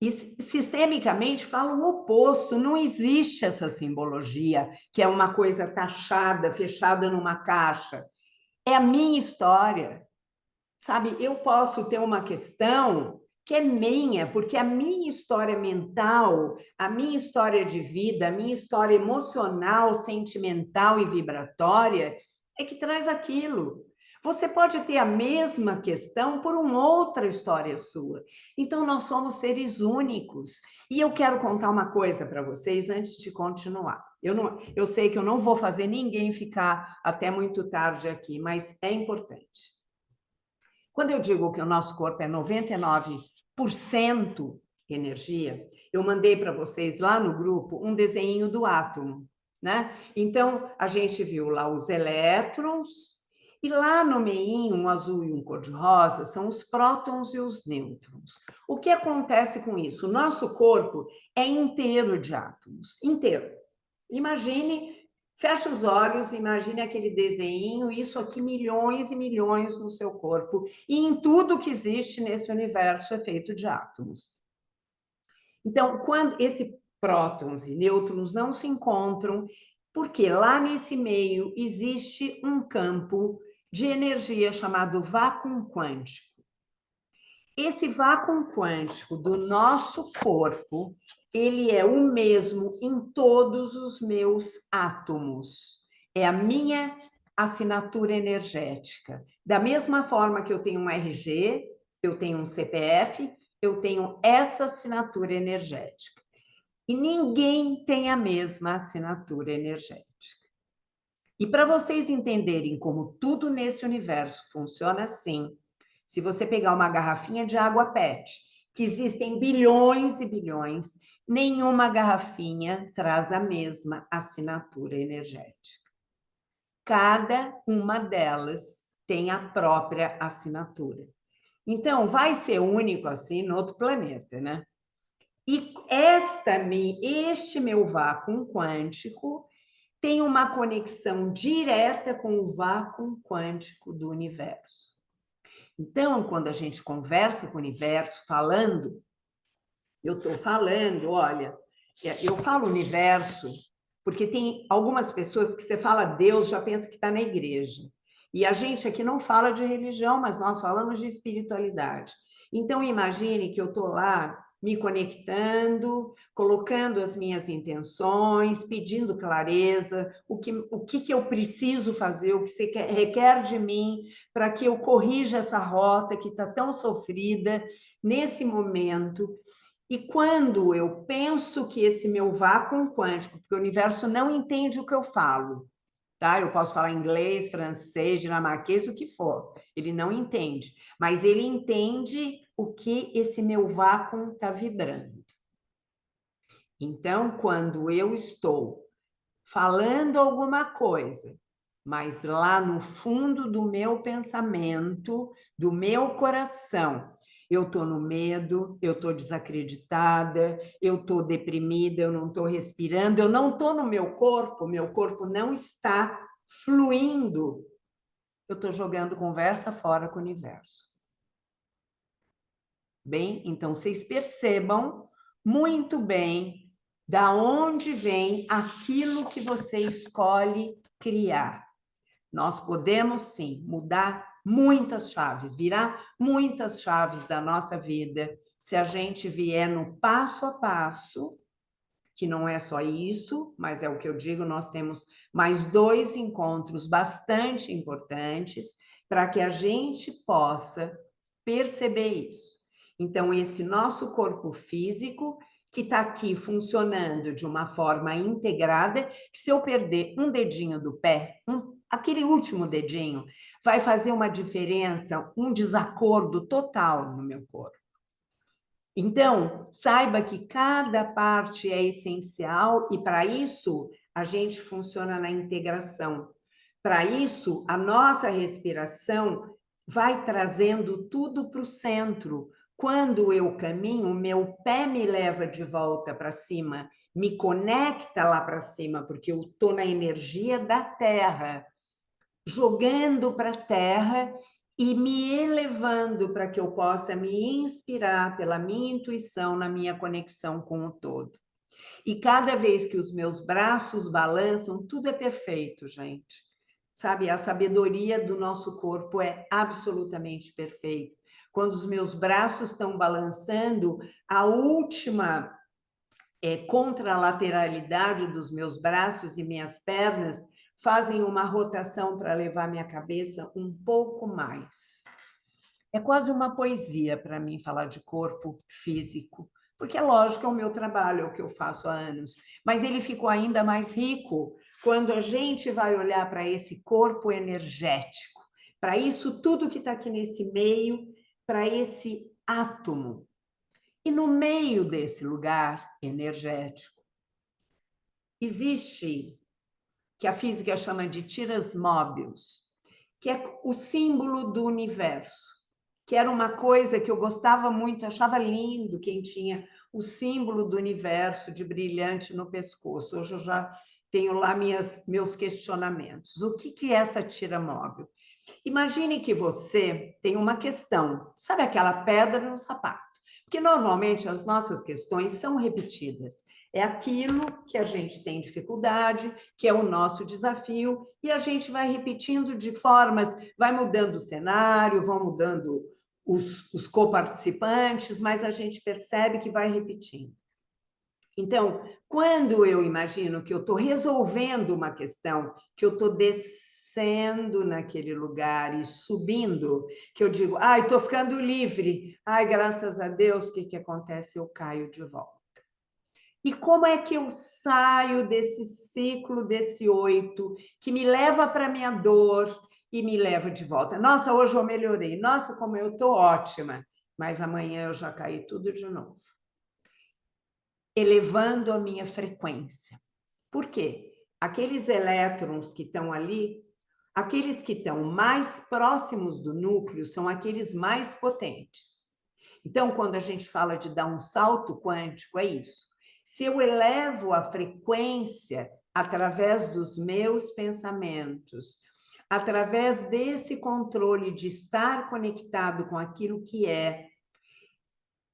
E sistemicamente fala o oposto, não existe essa simbologia, que é uma coisa taxada, fechada numa caixa. É a minha história, sabe? Eu posso ter uma questão que é minha, porque a minha história mental, a minha história de vida, a minha história emocional, sentimental e vibratória é que traz aquilo. Você pode ter a mesma questão por uma outra história sua. Então, nós somos seres únicos. E eu quero contar uma coisa para vocês antes de continuar. Eu sei que eu não vou fazer ninguém ficar até muito tarde aqui, mas é importante. Quando eu digo que o nosso corpo é 99% energia, eu mandei para vocês lá no grupo um desenho do átomo, né? Então, a gente viu lá os elétrons, e lá no meio, um azul e um cor-de-rosa, são os prótons e os nêutrons. O que acontece com isso? O nosso corpo é inteiro de átomos, inteiro. Imagine, fecha os olhos, imagine aquele desenho, isso aqui milhões e milhões no seu corpo, e em tudo que existe nesse universo é feito de átomos. Então, quando esses prótons e nêutrons não se encontram, porque lá nesse meio existe um campo de energia chamado vácuo quântico. Esse vácuo quântico do nosso corpo, ele é o mesmo em todos os meus átomos. É a minha assinatura energética. Da mesma forma que eu tenho um RG, eu tenho um CPF, eu tenho essa assinatura energética. E ninguém tem a mesma assinatura energética. E para vocês entenderem como tudo nesse universo funciona assim, se você pegar uma garrafinha de água PET, que existem bilhões e bilhões, nenhuma garrafinha traz a mesma assinatura energética. Cada uma delas tem a própria assinatura. Então, vai ser único assim no outro planeta, né? E este meu vácuo quântico tem uma conexão direta com o vácuo quântico do universo. Então, quando a gente conversa com o universo, falando Eu estou falando, olha, eu falo universo, porque tem algumas pessoas que você fala Deus, já pensa que está na igreja. E a gente aqui não fala de religião, mas nós falamos de espiritualidade. Então, imagine que eu estou lá me conectando, colocando as minhas intenções, pedindo clareza, o que eu preciso fazer, o que você requer de mim, para que eu corrija essa rota que está tão sofrida nesse momento. E quando eu penso que esse meu vácuo quântico, porque o universo não entende o que eu falo, tá? Eu posso falar inglês, francês, dinamarquês, o que for. Ele não entende, mas ele entende o que esse meu vácuo está vibrando. Então, quando eu estou falando alguma coisa, mas lá no fundo do meu pensamento, do meu coração, eu estou no medo, eu estou desacreditada, eu estou deprimida, eu não estou respirando, eu não estou no meu corpo não está fluindo. Eu estou jogando conversa fora com o universo. Bem, então vocês percebam muito bem da onde vem aquilo que você escolhe criar. Nós podemos sim mudar muitas chaves, virar muitas chaves da nossa vida, se a gente vier no passo a passo, que não é só isso, mas é o que eu digo, nós temos mais 2 encontros bastante importantes para que a gente possa perceber isso. Então, esse nosso corpo físico, que está aqui funcionando de uma forma integrada, que se eu perder um dedinho do pé, aquele último dedinho, vai fazer uma diferença, um desacordo total no meu corpo. Então, saiba que cada parte é essencial e para isso a gente funciona na integração. Para isso, a nossa respiração vai trazendo tudo para o centro. Quando eu caminho, o meu pé me leva de volta para cima, me conecta lá para cima, porque eu estou na energia da terra, jogando para a terra e me elevando para que eu possa me inspirar pela minha intuição na minha conexão com o todo. E cada vez que os meus braços balançam, tudo é perfeito, gente. Sabe, a sabedoria do nosso corpo é absolutamente perfeita. Quando os meus braços estão balançando, a última contralateralidade dos meus braços e minhas pernas fazem uma rotação para levar minha cabeça um pouco mais. É quase uma poesia para mim falar de corpo físico, porque é lógico, é o meu trabalho, é o que eu faço há anos, mas ele ficou ainda mais rico quando a gente vai olhar para esse corpo energético, para isso tudo que está aqui nesse meio, para esse átomo. E no meio desse lugar energético, existe, que a física chama de tiras móbiles, que é o símbolo do universo, que era uma coisa que eu gostava muito, achava lindo quem tinha o símbolo do universo de brilhante no pescoço. Hoje eu já tenho lá meus questionamentos. O que é essa tira móvel? Imagine que você tem uma questão, sabe aquela pedra no sapato? Porque normalmente as nossas questões são repetidas. É aquilo que a gente tem dificuldade, que é o nosso desafio, e a gente vai repetindo de formas, vai mudando o cenário, vão mudando os coparticipantes, mas a gente percebe que vai repetindo. Então, quando eu imagino que eu estou resolvendo uma questão, que eu estou descendo naquele lugar e subindo, que eu digo, ai, estou ficando livre, ai, graças a Deus, o que acontece? Eu caio de volta. E como é que eu saio desse ciclo, desse 8, que me leva para a minha dor e me leva de volta? Nossa, hoje eu melhorei, nossa, como eu estou ótima, mas amanhã eu já caí tudo de novo. Elevando a minha frequência. Por quê? Aqueles elétrons que estão ali, aqueles que estão mais próximos do núcleo são aqueles mais potentes. Então, quando a gente fala de dar um salto quântico, é isso. Se eu elevo a frequência através dos meus pensamentos, através desse controle de estar conectado com aquilo que é,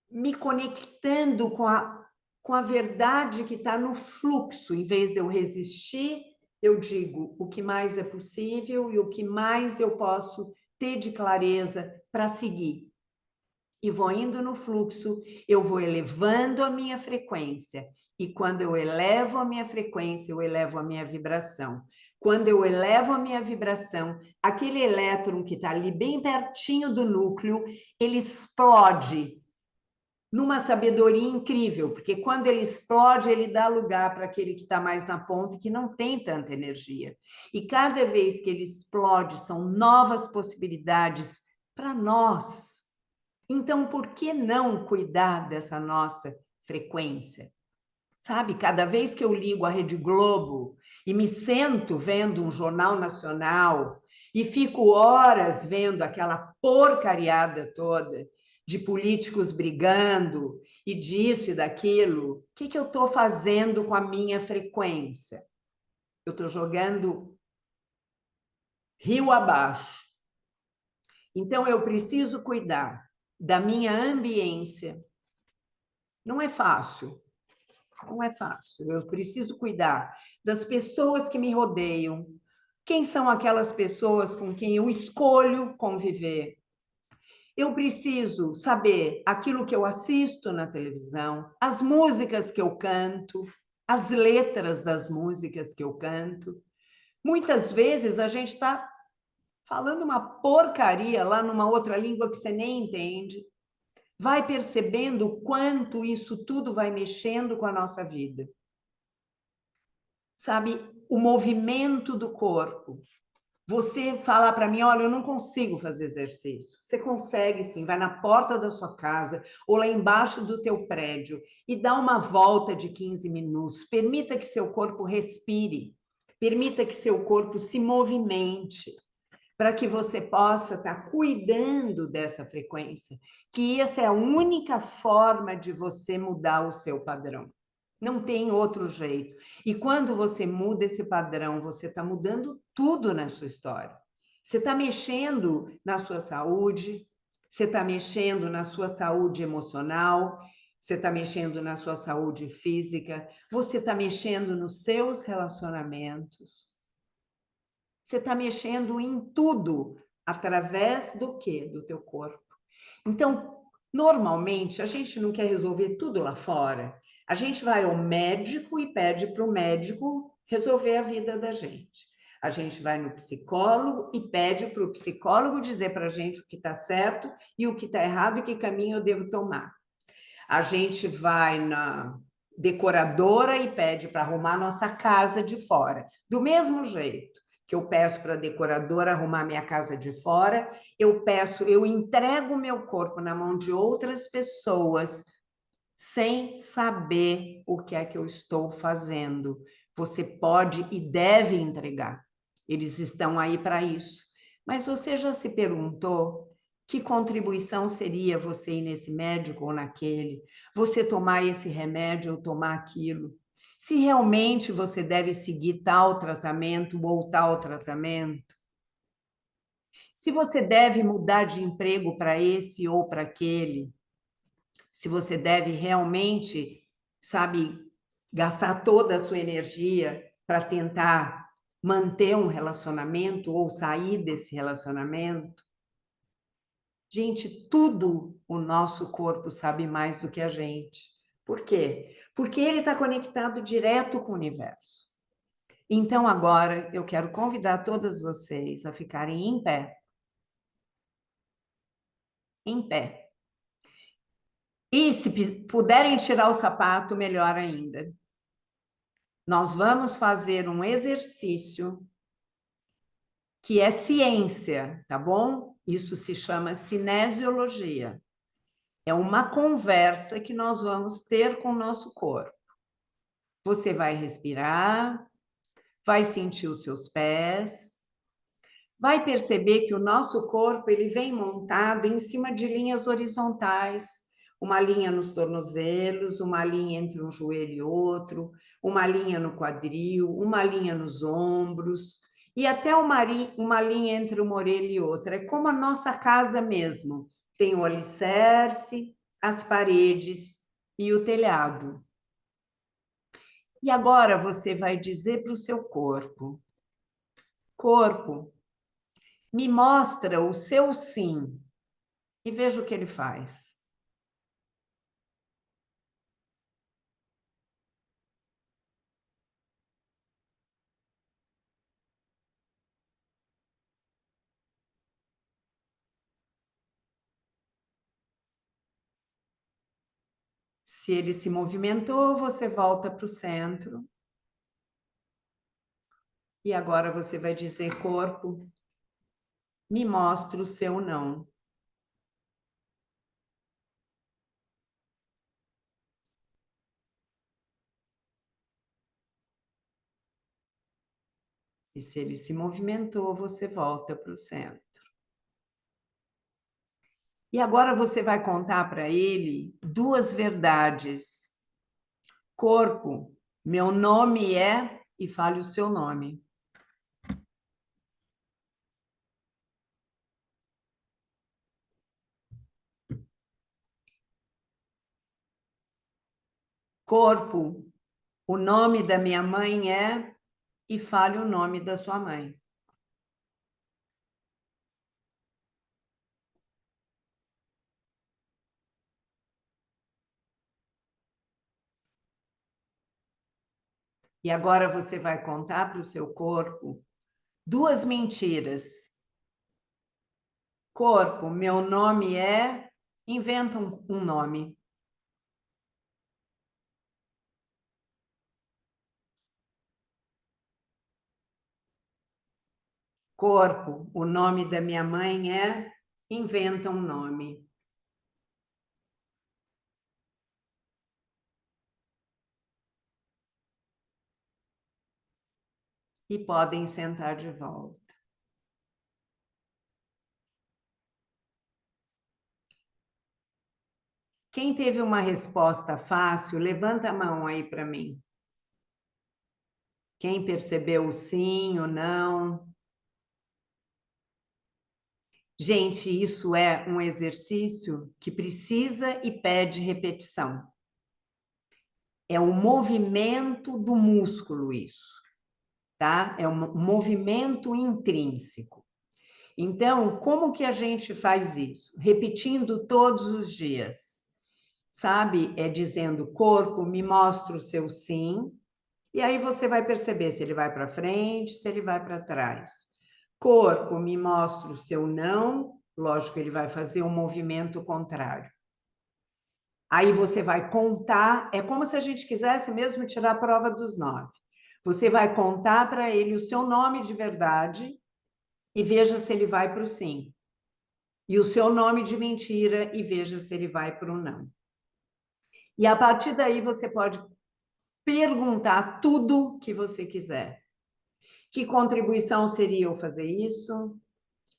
me conectando com a verdade que está no fluxo. Em vez de eu resistir, eu digo o que mais é possível e o que mais eu posso ter de clareza para seguir. E vou indo no fluxo, eu vou elevando a minha frequência. E quando eu elevo a minha frequência, eu elevo a minha vibração. Quando eu elevo a minha vibração, aquele elétron que está ali bem pertinho do núcleo, ele explode numa sabedoria incrível, porque quando ele explode, ele dá lugar para aquele que está mais na ponta e que não tem tanta energia. E cada vez que ele explode, são novas possibilidades para nós. Então, por que não cuidar dessa nossa frequência? Sabe, cada vez que eu ligo a Rede Globo e me sento vendo um jornal nacional e fico horas vendo aquela porcariada toda de políticos brigando e disso e daquilo, o que eu estou fazendo com a minha frequência? Eu estou jogando rio abaixo. Então, eu preciso cuidar da minha ambiência. Não é fácil. Não é fácil. Eu preciso cuidar das pessoas que me rodeiam. Quem são aquelas pessoas com quem eu escolho conviver? Eu preciso saber aquilo que eu assisto na televisão, as músicas que eu canto, as letras das músicas que eu canto. Muitas vezes a gente está falando uma porcaria lá numa outra língua que você nem entende. Vai percebendo o quanto isso tudo vai mexendo com a nossa vida. Sabe, o movimento do corpo. Você fala para mim, olha, eu não consigo fazer exercício. Você consegue sim, vai na porta da sua casa ou lá embaixo do teu prédio e dá uma volta de 15 minutos. Permita que seu corpo respire, permita que seu corpo se movimente, para que você possa estar cuidando dessa frequência, que essa é a única forma de você mudar o seu padrão. Não tem outro jeito. E quando você muda esse padrão, você está mudando tudo na sua história. Você está mexendo na sua saúde, você está mexendo na sua saúde emocional, você está mexendo na sua saúde física, você está mexendo nos seus relacionamentos. Você está mexendo em tudo através do quê? Do teu corpo. Então, normalmente, a gente não quer resolver tudo lá fora. A gente vai ao médico e pede para o médico resolver a vida da gente. A gente vai no psicólogo e pede para o psicólogo dizer para a gente o que está certo e o que está errado e que caminho eu devo tomar. A gente vai na decoradora e pede para arrumar nossa casa de fora. Do mesmo jeito que eu peço para a decoradora arrumar minha casa de fora, eu entrego o meu corpo na mão de outras pessoas sem saber o que é que eu estou fazendo. Você pode e deve entregar. Eles estão aí para isso. Mas você já se perguntou que contribuição seria você ir nesse médico ou naquele? Você tomar esse remédio ou tomar aquilo? Se realmente você deve seguir tal tratamento ou tal tratamento? Se você deve mudar de emprego para esse ou para aquele? Se você deve realmente, sabe, gastar toda a sua energia para tentar manter um relacionamento ou sair desse relacionamento? Gente, tudo o nosso corpo sabe mais do que a gente. Por quê? Porque ele está conectado direto com o universo. Então, agora, eu quero convidar todas vocês a ficarem em pé. Em pé. E se puderem tirar o sapato, melhor ainda. Nós vamos fazer um exercício que é ciência, tá bom? Isso se chama cinesiologia. É uma conversa que nós vamos ter com o nosso corpo. Você vai respirar, vai sentir os seus pés, vai perceber que o nosso corpo ele vem montado em cima de linhas horizontais, uma linha nos tornozelos, uma linha entre um joelho e outro, uma linha no quadril, uma linha nos ombros e até uma linha entre uma orelha e outra. É como a nossa casa mesmo. Tem o alicerce, as paredes e o telhado. E agora você vai dizer para o seu corpo: corpo, me mostra o seu sim e veja o que ele faz. Se ele se movimentou, você volta para o centro. E agora você vai dizer, corpo, me mostra o seu não. E se ele se movimentou, você volta para o centro. E agora você vai contar para ele duas verdades. Corpo, meu nome é... E fale o seu nome. Corpo, o nome da minha mãe é... E fale o nome da sua mãe. E agora você vai contar para o seu corpo duas mentiras. Corpo, meu nome é... Inventa um nome. Corpo, o nome da minha mãe é... Inventa um nome. E podem sentar de volta. Quem teve uma resposta fácil, levanta a mão aí para mim. Quem percebeu o sim ou não? Gente, isso é um exercício que precisa e pede repetição. É o movimento do músculo isso, tá? É um movimento intrínseco. Então, como que a gente faz isso? Repetindo todos os dias, sabe? É dizendo, corpo, me mostra o seu sim, e aí você vai perceber se ele vai para frente, se ele vai para trás. Corpo, me mostra o seu não, lógico, ele vai fazer um movimento contrário. Aí você vai contar, é como se a gente quisesse mesmo tirar a prova dos 9. Você vai contar para ele o seu nome de verdade e veja se ele vai para o sim. E o seu nome de mentira e veja se ele vai para o não. E a partir daí você pode perguntar tudo que você quiser. Que contribuição seria eu fazer isso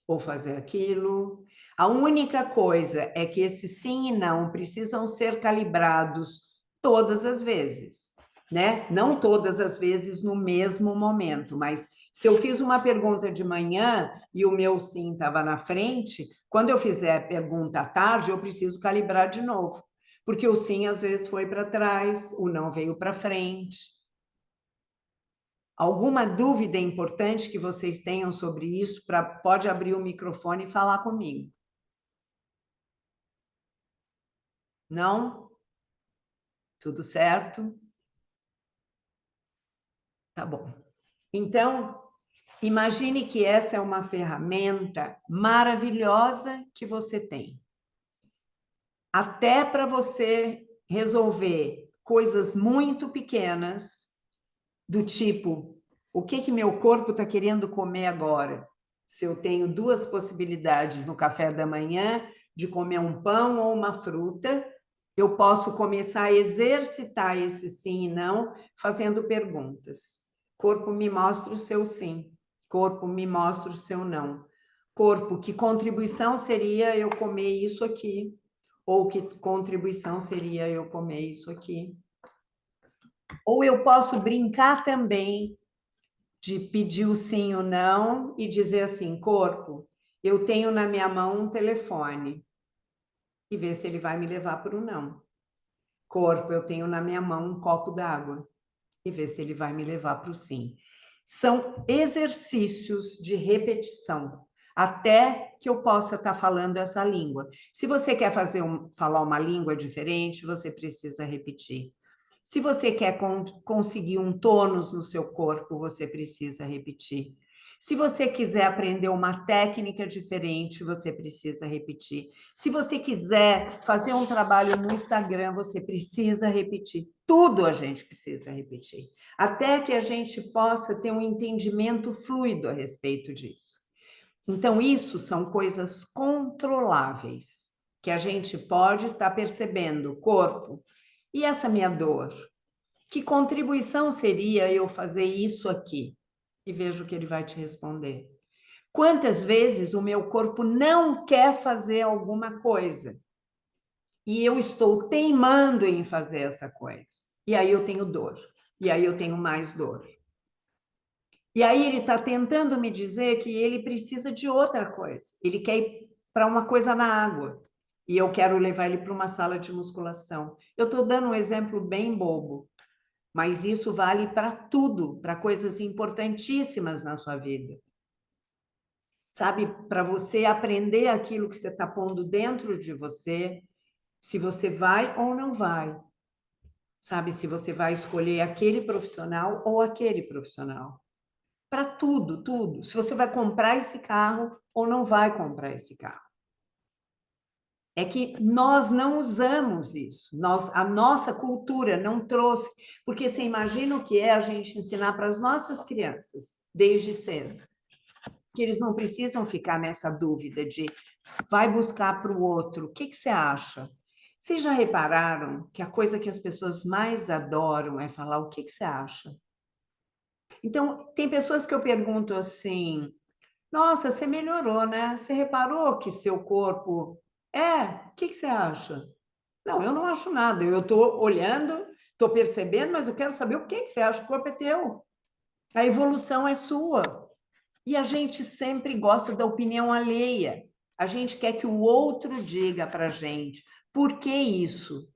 ou fazer aquilo? A única coisa é que esse sim e não precisam ser calibrados todas as vezes, né? Não todas as vezes no mesmo momento, mas se eu fiz uma pergunta de manhã e o meu sim estava na frente, quando eu fizer a pergunta à tarde, eu preciso calibrar de novo, porque o sim às vezes foi para trás, o não veio para frente. Alguma dúvida importante que vocês tenham sobre isso, pode abrir o microfone e falar comigo. Não? Tudo certo? Tá bom. Então, imagine que essa é uma ferramenta maravilhosa que você tem. Até para você resolver coisas muito pequenas, do tipo, o que que meu corpo está querendo comer agora? Se eu tenho duas possibilidades no café da manhã de comer um pão ou uma fruta, eu posso começar a exercitar esse sim e não fazendo perguntas. Corpo, me mostra o seu sim. Corpo, me mostra o seu não. Corpo, que contribuição seria eu comer isso aqui? Ou que contribuição seria eu comer isso aqui? Ou eu posso brincar também de pedir o sim ou não e dizer assim, corpo, eu tenho na minha mão um telefone. e ver se ele vai me levar para o não. Corpo, eu tenho na minha mão um copo d'água e ver se ele vai me levar para o sim. São exercícios de repetição, até que eu possa estar falando essa língua. Se você quer falar uma língua diferente, você precisa repetir. Se você quer conseguir um tônus no seu corpo, você precisa repetir. Se você quiser aprender uma técnica diferente, você precisa repetir. Se você quiser fazer um trabalho no Instagram, você precisa repetir. Tudo a gente precisa repetir, até que a gente possa ter um entendimento fluido a respeito disso. Então, isso são coisas controláveis, que a gente pode estar percebendo, corpo. E essa minha dor? Que contribuição seria eu fazer isso aqui? E veja o que ele vai te responder. Quantas vezes o meu corpo não quer fazer alguma coisa e eu estou teimando em fazer essa coisa? E aí eu tenho dor. E aí eu tenho mais dor. E aí ele está tentando me dizer que ele precisa de outra coisa. Ele quer ir para uma coisa na água. E eu quero levar ele para uma sala de musculação. Eu estou dando um exemplo bem bobo, mas isso vale para tudo, para coisas importantíssimas na sua vida. Sabe, para você aprender aquilo que você está pondo dentro de você, se você vai ou não vai. Sabe, se você vai escolher aquele profissional ou aquele profissional. Para tudo, tudo. Se você vai comprar esse carro ou não vai comprar esse carro. É que nós não usamos isso. A nossa cultura não trouxe. Porque você imagina o que é a gente ensinar para as nossas crianças, desde cedo. Que eles não precisam ficar nessa dúvida de vai buscar para o outro. O que você acha? Vocês já repararam que a coisa que as pessoas mais adoram é falar o que você acha? Então, tem pessoas que eu pergunto assim, nossa, você melhorou, né? Você reparou que seu corpo... o que você acha? Não, eu não acho nada. Eu estou olhando, estou percebendo, mas eu quero saber o que você acha. O corpo é teu. A evolução é sua. E a gente sempre gosta da opinião alheia. A gente quer que o outro diga para a gente. Por que isso?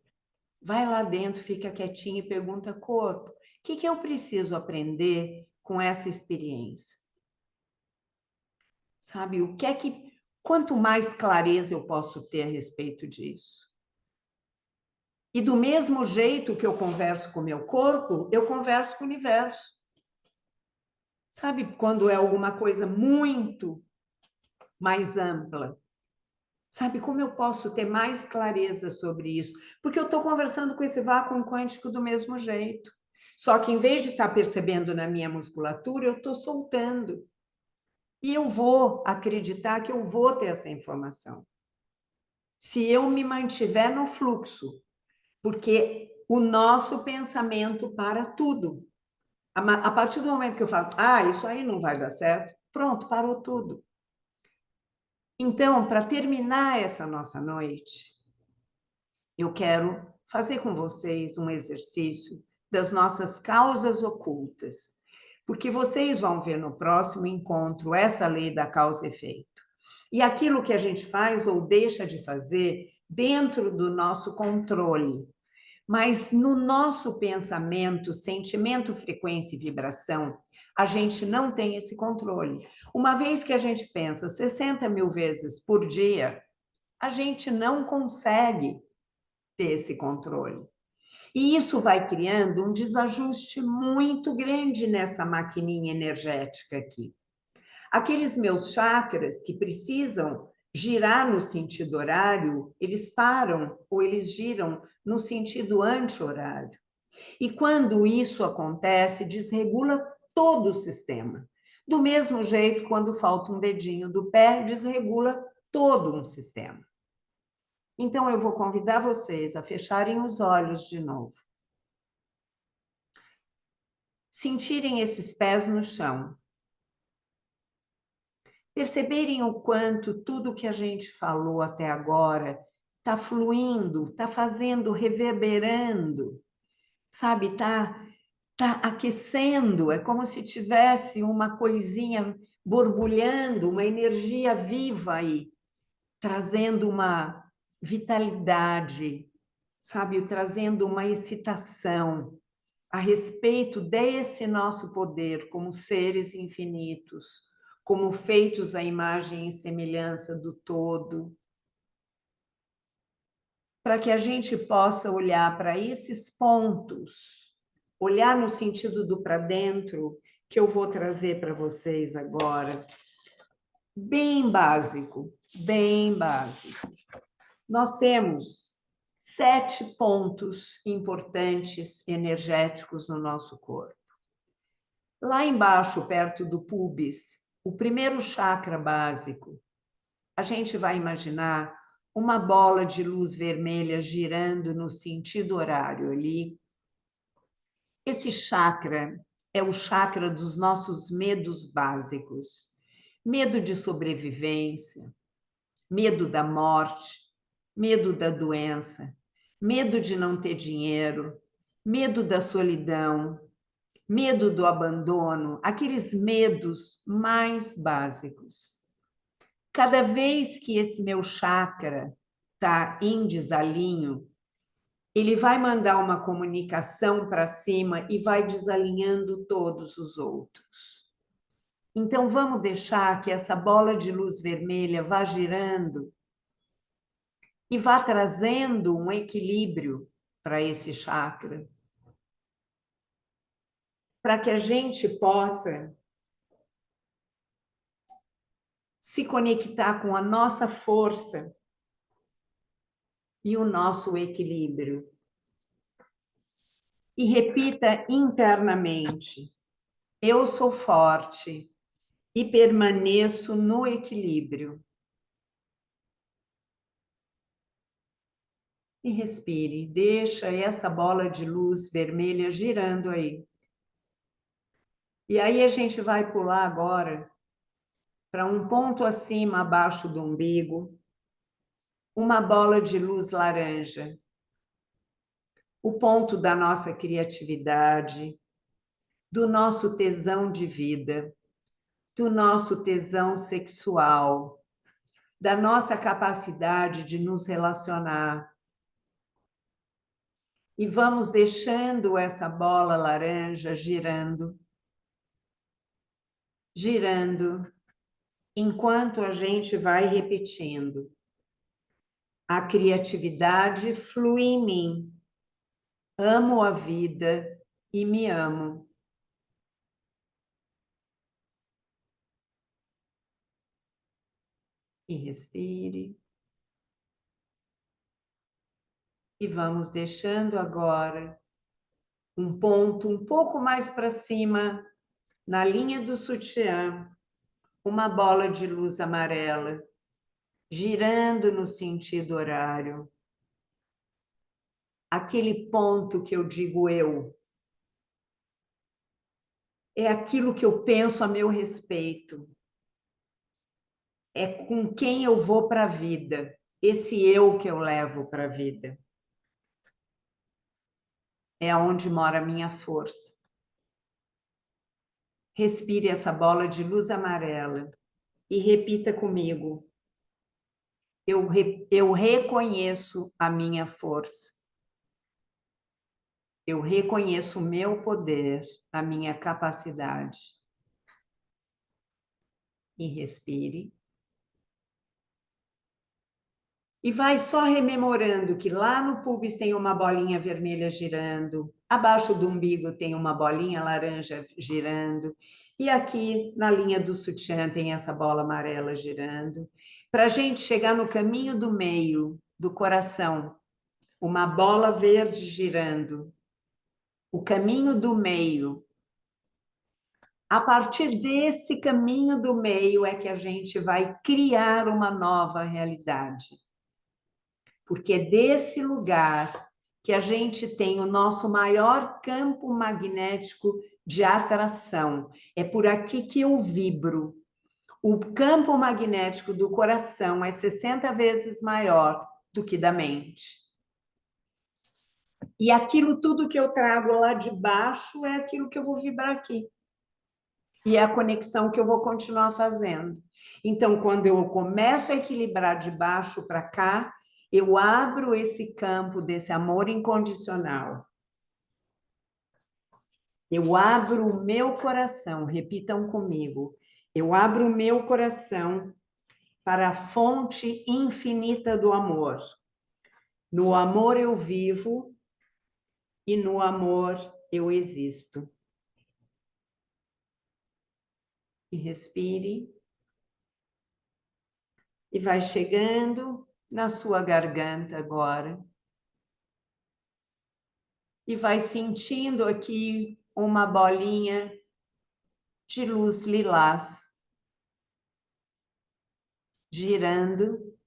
Vai lá dentro, fica quietinho e pergunta, corpo, o que eu preciso aprender com essa experiência? Sabe, quanto mais clareza eu posso ter a respeito disso? E do mesmo jeito que eu converso com o meu corpo, eu converso com o universo. Sabe, quando é alguma coisa muito mais ampla? Sabe, como eu posso ter mais clareza sobre isso? Porque eu estou conversando com esse vácuo quântico do mesmo jeito. Só que em vez de estar percebendo na minha musculatura, eu estou soltando. E eu vou acreditar que eu vou ter essa informação. Se eu me mantiver no fluxo, porque o nosso pensamento para tudo. A partir do momento que eu falo, isso aí não vai dar certo, pronto, parou tudo. Então, para terminar essa nossa noite, eu quero fazer com vocês um exercício das nossas causas ocultas, porque vocês vão ver no próximo encontro essa lei da causa e efeito. E aquilo que a gente faz ou deixa de fazer dentro do nosso controle. Mas no nosso pensamento, sentimento, frequência e vibração, a gente não tem esse controle. Uma vez que a gente pensa 60 mil vezes por dia, a gente não consegue ter esse controle. E isso vai criando um desajuste muito grande nessa maquininha energética aqui. Aqueles meus chakras que precisam girar no sentido horário, eles param ou eles giram no sentido anti-horário. E quando isso acontece, desregula todo o sistema. Do mesmo jeito, quando falta um dedinho do pé, desregula todo um sistema. Então, eu vou convidar vocês a fecharem os olhos de novo. Sentirem esses pés no chão. Perceberem o quanto tudo que a gente falou até agora está fluindo, está fazendo, reverberando, sabe? Tá aquecendo, é como se tivesse uma coisinha borbulhando, uma energia viva aí, trazendo vitalidade, sabe, trazendo uma excitação a respeito desse nosso poder como seres infinitos, como feitos à imagem e semelhança do todo, para que a gente possa olhar para esses pontos, olhar no sentido do para dentro, que eu vou trazer para vocês agora, bem básico, bem básico. Nós temos 7 pontos importantes energéticos no nosso corpo. Lá embaixo, perto do púbis, o primeiro chakra básico, a gente vai imaginar uma bola de luz vermelha girando no sentido horário ali. Esse chakra é o chakra dos nossos medos básicos. Medo de sobrevivência, medo da morte, medo da doença, medo de não ter dinheiro, medo da solidão, medo do abandono, aqueles medos mais básicos. Cada vez que esse meu chakra está em desalinho, ele vai mandar uma comunicação para cima e vai desalinhando todos os outros. Então, vamos deixar que essa bola de luz vermelha vá girando e vá trazendo um equilíbrio para esse chakra, para que a gente possa se conectar com a nossa força e o nosso equilíbrio. E repita internamente: eu sou forte e permaneço no equilíbrio. E respire, deixa essa bola de luz vermelha girando aí. E aí a gente vai pular agora para um ponto acima, abaixo do umbigo, uma bola de luz laranja. O ponto da nossa criatividade, do nosso tesão de vida, do nosso tesão sexual, da nossa capacidade de nos relacionar. E vamos deixando essa bola laranja girando, girando, enquanto a gente vai repetindo. A criatividade flui em mim. Amo a vida e me amo. E respire. E vamos deixando agora um ponto um pouco mais para cima, na linha do sutiã, uma bola de luz amarela, girando no sentido horário. Aquele ponto que eu digo eu. É aquilo que eu penso a meu respeito. É com quem eu vou para a vida. Esse eu que eu levo para a vida. É onde mora a minha força. Respire essa bola de luz amarela e repita comigo. Eu reconheço a minha força. Eu reconheço o meu poder, a minha capacidade. E respire. E vai só rememorando que lá no pubis tem uma bolinha vermelha girando, abaixo do umbigo tem uma bolinha laranja girando, e aqui na linha do sutiã tem essa bola amarela girando, para a gente chegar no caminho do meio do coração, uma bola verde girando, o caminho do meio. A partir desse caminho do meio é que a gente vai criar uma nova realidade. Porque é desse lugar que a gente tem o nosso maior campo magnético de atração. É por aqui que eu vibro. O campo magnético do coração é 60 vezes maior do que da mente. E aquilo tudo que eu trago lá de baixo é aquilo que eu vou vibrar aqui. E é a conexão que eu vou continuar fazendo. Então, quando eu começo a equilibrar de baixo para cá, Eu abro esse campo desse amor incondicional. Eu abro o meu coração, repitam comigo. Eu abro o meu coração para a fonte infinita do amor. No amor eu vivo e no amor eu existo. E respire. E vai chegando na sua garganta agora. E vai sentindo aqui uma bolinha de luz lilás girando.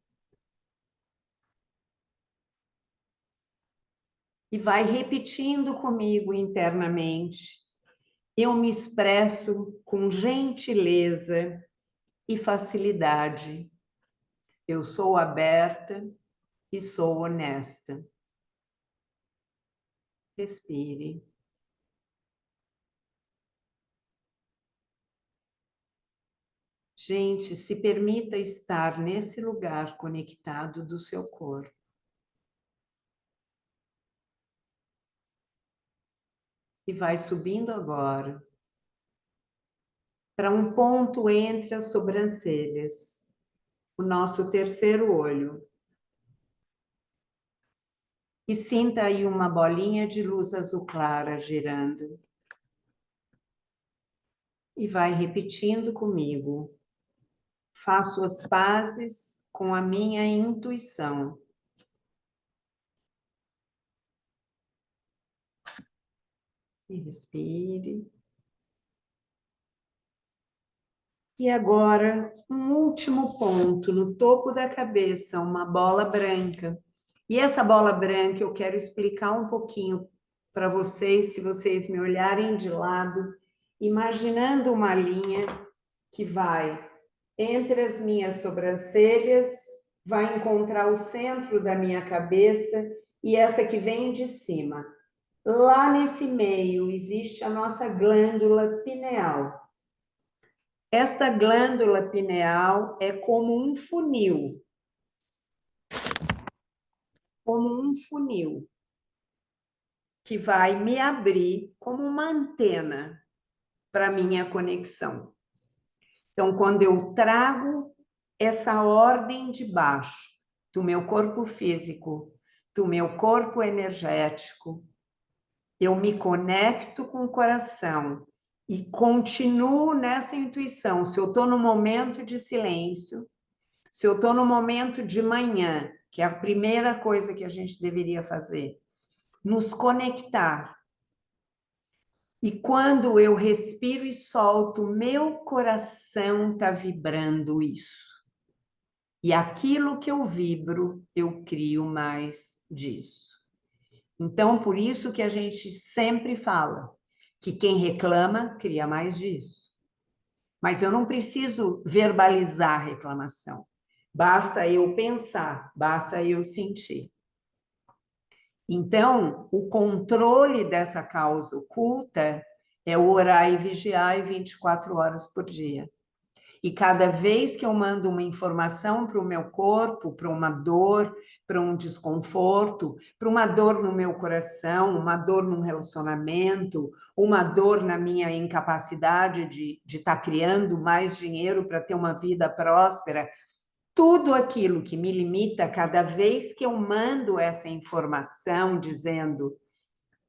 E vai repetindo comigo internamente. Eu me expresso com gentileza e facilidade. Eu sou aberta e sou honesta. Respire. Gente, se permita estar nesse lugar conectado do seu corpo. E vai subindo agora para um ponto entre as sobrancelhas, o nosso terceiro olho. E sinta aí uma bolinha de luz azul clara girando. E vai repetindo comigo. Faço as pazes com a minha intuição. E respire. E agora, um último ponto no topo da cabeça, uma bola branca. E essa bola branca eu quero explicar um pouquinho para vocês, se vocês me olharem de lado, imaginando uma linha que vai entre as minhas sobrancelhas, vai encontrar o centro da minha cabeça e essa que vem de cima. Lá nesse meio existe a nossa glândula pineal. Esta glândula pineal é como um funil, que vai me abrir como uma antena para minha conexão. Então, quando eu trago essa ordem de baixo do meu corpo físico, do meu corpo energético, eu me conecto com o coração e continuo nessa intuição. Se eu estou no momento de silêncio, se eu estou no momento de manhã, que é a primeira coisa que a gente deveria fazer, nos conectar. E quando eu respiro e solto, meu coração está vibrando isso. E aquilo que eu vibro, eu crio mais disso. Então, por isso que a gente sempre fala que quem reclama, cria mais disso. Mas eu não preciso verbalizar a reclamação. Basta eu pensar, basta eu sentir. Então, o controle dessa causa oculta é o orar e vigiar 24 horas por dia. E cada vez que eu mando uma informação para o meu corpo, para uma dor, para um desconforto, para uma dor no meu coração, uma dor num relacionamento, uma dor na minha incapacidade de estar criando mais dinheiro para ter uma vida próspera, tudo aquilo que me limita, cada vez que eu mando essa informação dizendo,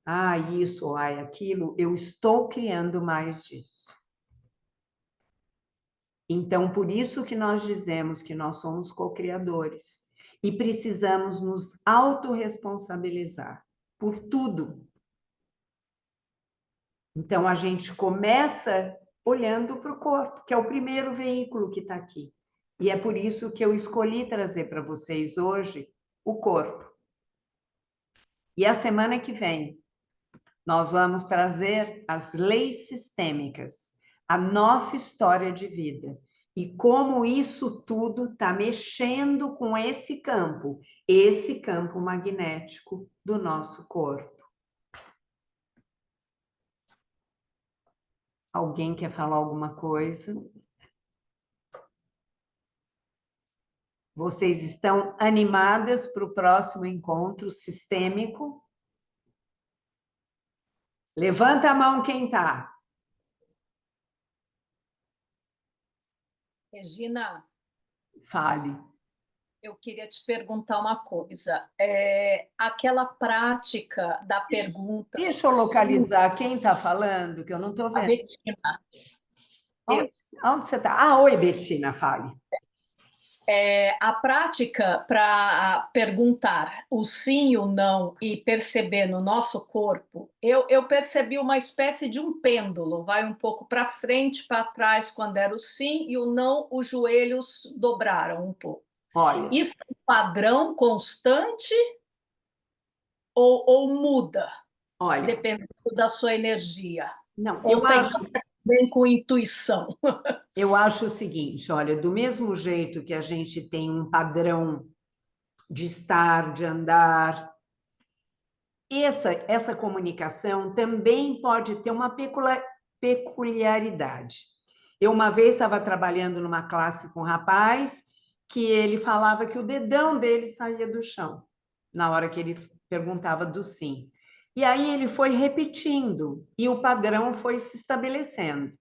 ah, isso, ah, aquilo, eu estou criando mais disso. Então, por isso que nós dizemos que nós somos co-criadores e precisamos nos autorresponsabilizar por tudo. Então, a gente começa olhando para o corpo, que é o primeiro veículo que está aqui. E é por isso que eu escolhi trazer para vocês hoje o corpo. E a semana que vem, nós vamos trazer as leis sistêmicas, a nossa história de vida e como isso tudo está mexendo com esse campo magnético do nosso corpo. Alguém quer falar alguma coisa? Vocês estão animadas para o próximo encontro sistêmico? Levanta a mão quem está. Regina, Fale. eu queria te perguntar uma coisa. Aquela prática da pergunta, Deixa eu sim, localizar quem está falando, que eu não estou a vendo. Betina, Onde, onde você está? Ah, oi, Betina, fale. a prática para perguntar o sim e o não e perceber no nosso corpo, eu percebi uma espécie de um pêndulo, vai um pouco para frente, para trás quando era o sim e o não, os joelhos dobraram um pouco. Olha, Isso é um padrão constante ou muda, olha. dependendo da sua energia? Não, Ou tem a ver bem com intuição? eu acho o seguinte, olha, do mesmo jeito que a gente tem um padrão de estar, de andar, essa comunicação também pode ter uma peculiaridade. Eu uma vez estava trabalhando numa classe com um rapaz que ele falava que o dedão dele saía do chão na hora que ele perguntava do sim. E aí ele foi repetindo e o padrão foi se estabelecendo.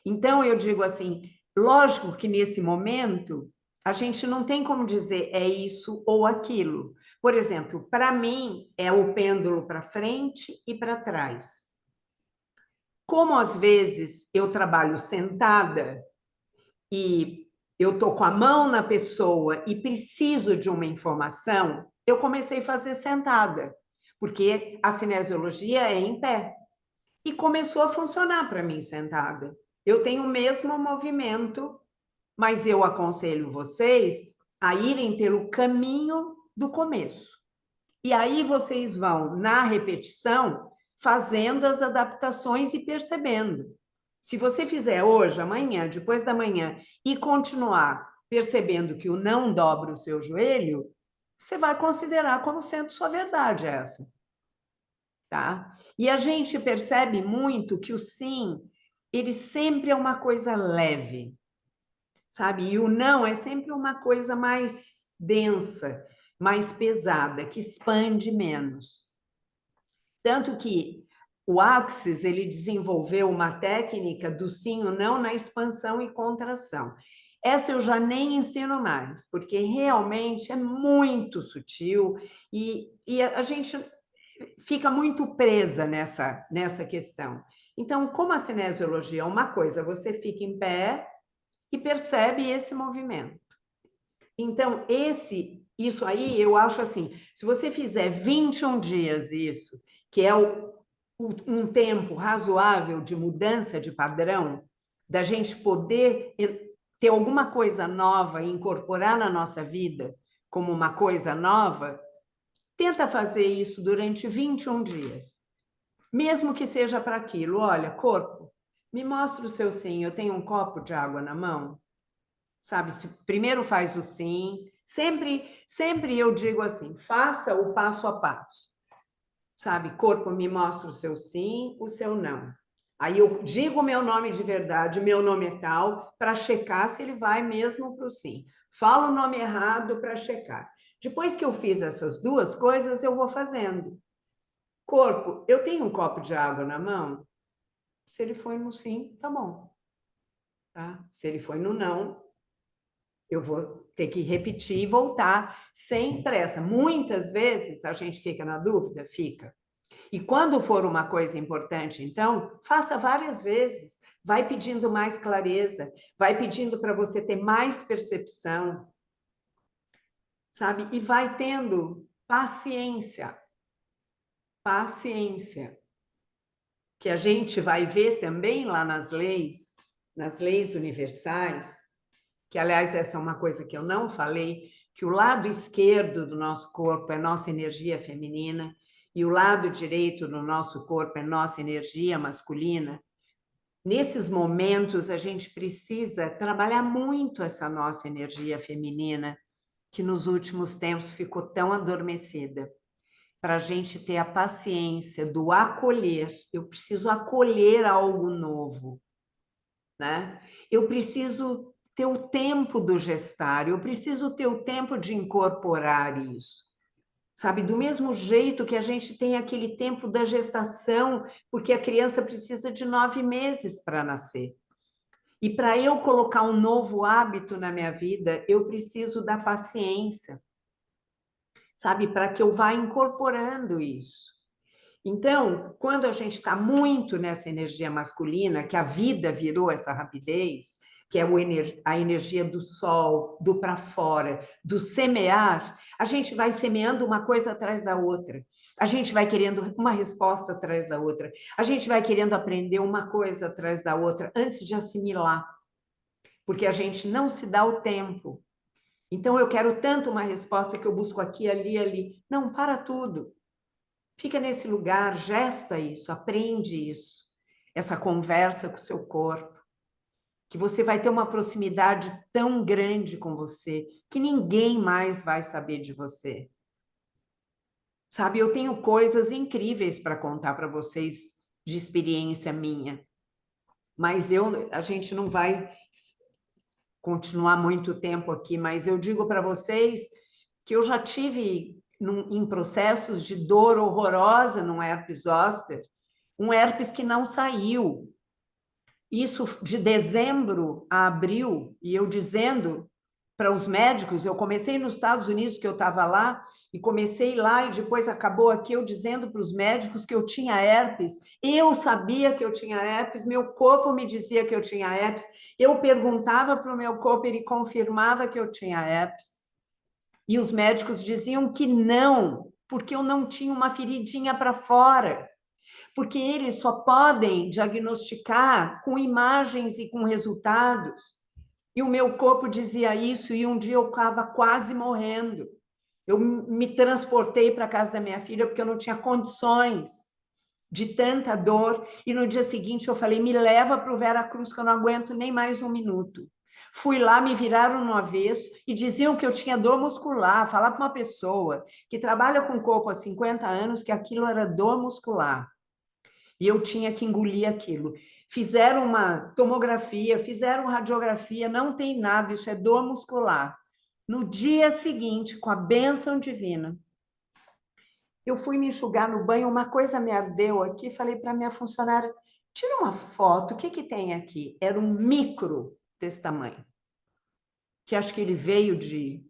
Então eu digo assim, lógico que nesse momento a gente não tem como dizer é isso ou aquilo. Por exemplo, para mim é o pêndulo para frente e para trás. Como às vezes eu trabalho sentada e eu estou com a mão na pessoa e preciso de uma informação, eu comecei a fazer sentada, porque a cinesiologia é em pé. E começou a funcionar para mim sentada. Eu tenho o mesmo movimento, mas eu aconselho vocês a irem pelo caminho do começo. E aí vocês vão, na repetição, fazendo as adaptações e percebendo. Se você fizer hoje, amanhã, depois da manhã, e continuar percebendo que o não dobra o seu joelho, você vai considerar como sendo sua verdade essa, tá? E a gente percebe muito que o sim, ele sempre é uma coisa leve, sabe? E o não é sempre uma coisa mais densa, mais pesada, que expande menos. Tanto que o Axis, ele desenvolveu uma técnica do sim ou não na expansão e contração. Essa eu já nem ensino mais, porque realmente é muito sutil e a gente fica muito presa nessa questão. Então, como a cinesiologia é uma coisa, você fica em pé e percebe esse movimento. Então, isso aí, eu acho assim, se você fizer 21 dias isso, que é um tempo razoável de mudança de padrão, da gente poder ter alguma coisa nova e incorporar na nossa vida como uma coisa nova, tenta fazer isso durante 21 dias. Mesmo que seja para aquilo, olha, corpo, me mostra o seu sim, eu tenho um copo de água na mão, sabe? Primeiro faz o sim, sempre eu digo assim, faça o passo a passo, sabe? Corpo, me mostra o seu sim, o seu não. Aí eu digo o meu nome de verdade, meu nome é tal, para checar se ele vai mesmo para o sim. Falo o nome errado para checar. Depois que eu fiz essas duas coisas, eu vou fazendo. Corpo, eu tenho um copo de água na mão? Se ele foi no sim, tá bom. Tá? Se ele foi no não, eu vou ter que repetir e voltar sem pressa. Muitas vezes a gente fica na dúvida, fica. E quando for uma coisa importante, então, faça várias vezes. Vai pedindo mais clareza, vai pedindo para você ter mais percepção, sabe? E vai tendo paciência. Paciência. Que a gente vai ver também lá nas leis universais, que aliás essa é uma coisa que eu não falei, que o lado esquerdo do nosso corpo é nossa energia feminina e o lado direito do nosso corpo é nossa energia masculina. Nesses momentos a gente precisa trabalhar muito essa nossa energia feminina que nos últimos tempos ficou tão adormecida para a gente ter a paciência do acolher. Eu preciso acolher algo novo, né? Eu preciso ter o tempo do gestar, eu preciso ter o tempo de incorporar isso. Sabe, do mesmo jeito que a gente tem aquele tempo da gestação, porque a criança precisa de 9 meses para nascer. E para eu colocar um novo hábito na minha vida, eu preciso da paciência, sabe, para que eu vá incorporando isso. Então, quando a gente está muito nessa energia masculina, que a vida virou essa rapidez, que é a energia do sol, do para fora, do semear, a gente vai semeando uma coisa atrás da outra. A gente vai querendo uma resposta atrás da outra. A gente vai querendo aprender uma coisa atrás da outra antes de assimilar, porque a gente não se dá o tempo. Então, eu quero tanto uma resposta que eu busco aqui, ali, ali. Não, para tudo. Fica nesse lugar, gesta isso, aprende isso, essa conversa com o seu corpo, que você vai ter uma proximidade tão grande com você que ninguém mais vai saber de você. Sabe, eu tenho coisas incríveis para contar para vocês de experiência minha, mas a gente não vai continuar muito tempo aqui, mas eu digo para vocês que eu já tive em processos de dor horrorosa no herpes zoster, um herpes que não saiu. Isso de dezembro a abril, e eu dizendo para os médicos, eu comecei nos Estados Unidos, que eu estava lá, e comecei lá, e depois acabou aqui eu dizendo para os médicos que eu tinha herpes. Eu sabia que eu tinha herpes, meu corpo me dizia que eu tinha herpes, eu perguntava para o meu corpo, ele confirmava que eu tinha herpes. E os médicos diziam que não, porque eu não tinha uma feridinha para fora. Porque eles só podem diagnosticar com imagens e com resultados. E o meu corpo dizia isso, e um dia eu estava quase morrendo. Eu me transportei para a casa da minha filha porque eu não tinha condições de tanta dor. E no dia seguinte eu falei: me leva para o Vera Cruz, que eu não aguento nem mais um minuto. Fui lá, me viraram no avesso e diziam que eu tinha dor muscular. Falar para uma pessoa que trabalha com corpo há 50 anos que aquilo era dor muscular. E eu tinha que engolir aquilo. Fizeram uma tomografia, fizeram radiografia, não tem nada, isso é dor muscular. No dia seguinte, com a bênção divina, eu fui me enxugar no banho, uma coisa me ardeu aqui, falei para minha funcionária: tira uma foto, o que que tem aqui? Era um micro desse tamanho, que acho que ele veio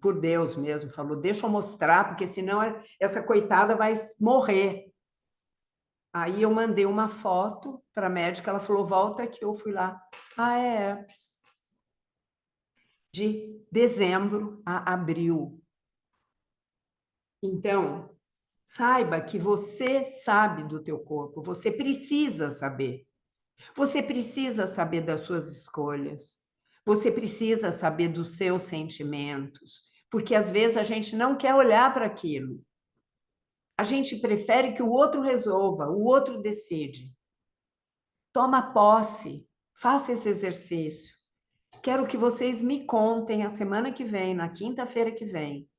por Deus mesmo, falou: deixa eu mostrar, porque senão essa coitada vai morrer. Aí eu mandei uma foto para a médica, ela falou: volta aqui, eu fui lá. Ah, é herpes. De dezembro a abril. Então, saiba que você sabe do teu corpo, você precisa saber. Você precisa saber das suas escolhas. Você precisa saber dos seus sentimentos, porque às vezes a gente não quer olhar para aquilo. A gente prefere que o outro resolva, o outro decide. Toma posse, faça esse exercício. Quero que vocês me contem a semana que vem, na quinta-feira que vem,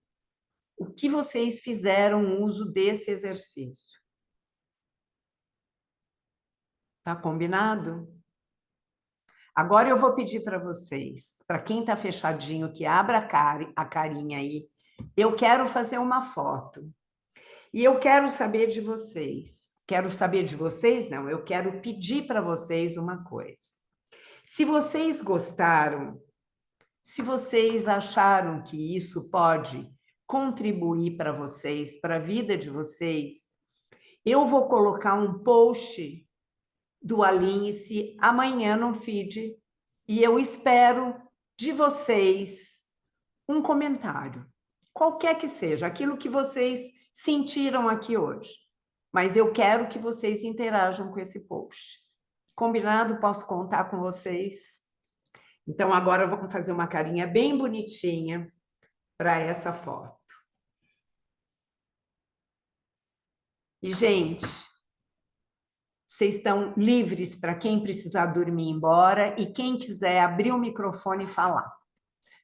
o que vocês fizeram uso desse exercício. Tá combinado? Agora eu vou pedir para vocês, para quem está fechadinho, que abra a carinha aí. Eu quero fazer uma foto. E eu quero saber de vocês. Quero saber de vocês? Não, eu quero pedir para vocês uma coisa. Se vocês gostaram, se vocês acharam que isso pode contribuir para vocês, para a vida de vocês, eu vou colocar um post do Alinhe-se amanhã no feed e eu espero de vocês um comentário, qualquer que seja, aquilo que vocês sentiram aqui hoje. Mas eu quero que vocês interajam com esse post. Combinado? Posso contar com vocês? Então, agora vamos fazer uma carinha bem bonitinha para essa foto. E, gente, vocês estão livres para quem precisar dormir e ir embora e quem quiser abrir o microfone e falar.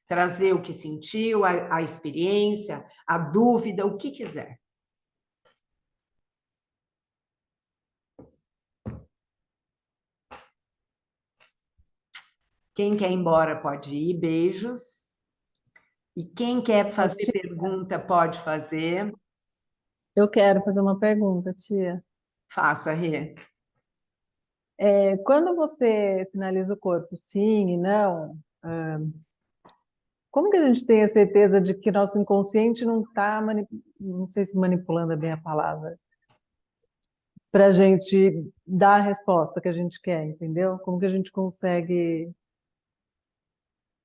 Trazer o que sentiu, a experiência, a dúvida, o que quiser. Quem quer ir embora pode ir, beijos. E quem quer Ô, fazer tia, pergunta pode fazer. eu quero fazer uma pergunta, tia. Faça, Rê. Quando você sinaliza o corpo sim e não, como que a gente tem a certeza de que nosso inconsciente não está, não sei se manipulando é bem a palavra, para a gente dar a resposta que a gente quer, entendeu? Como que a gente consegue,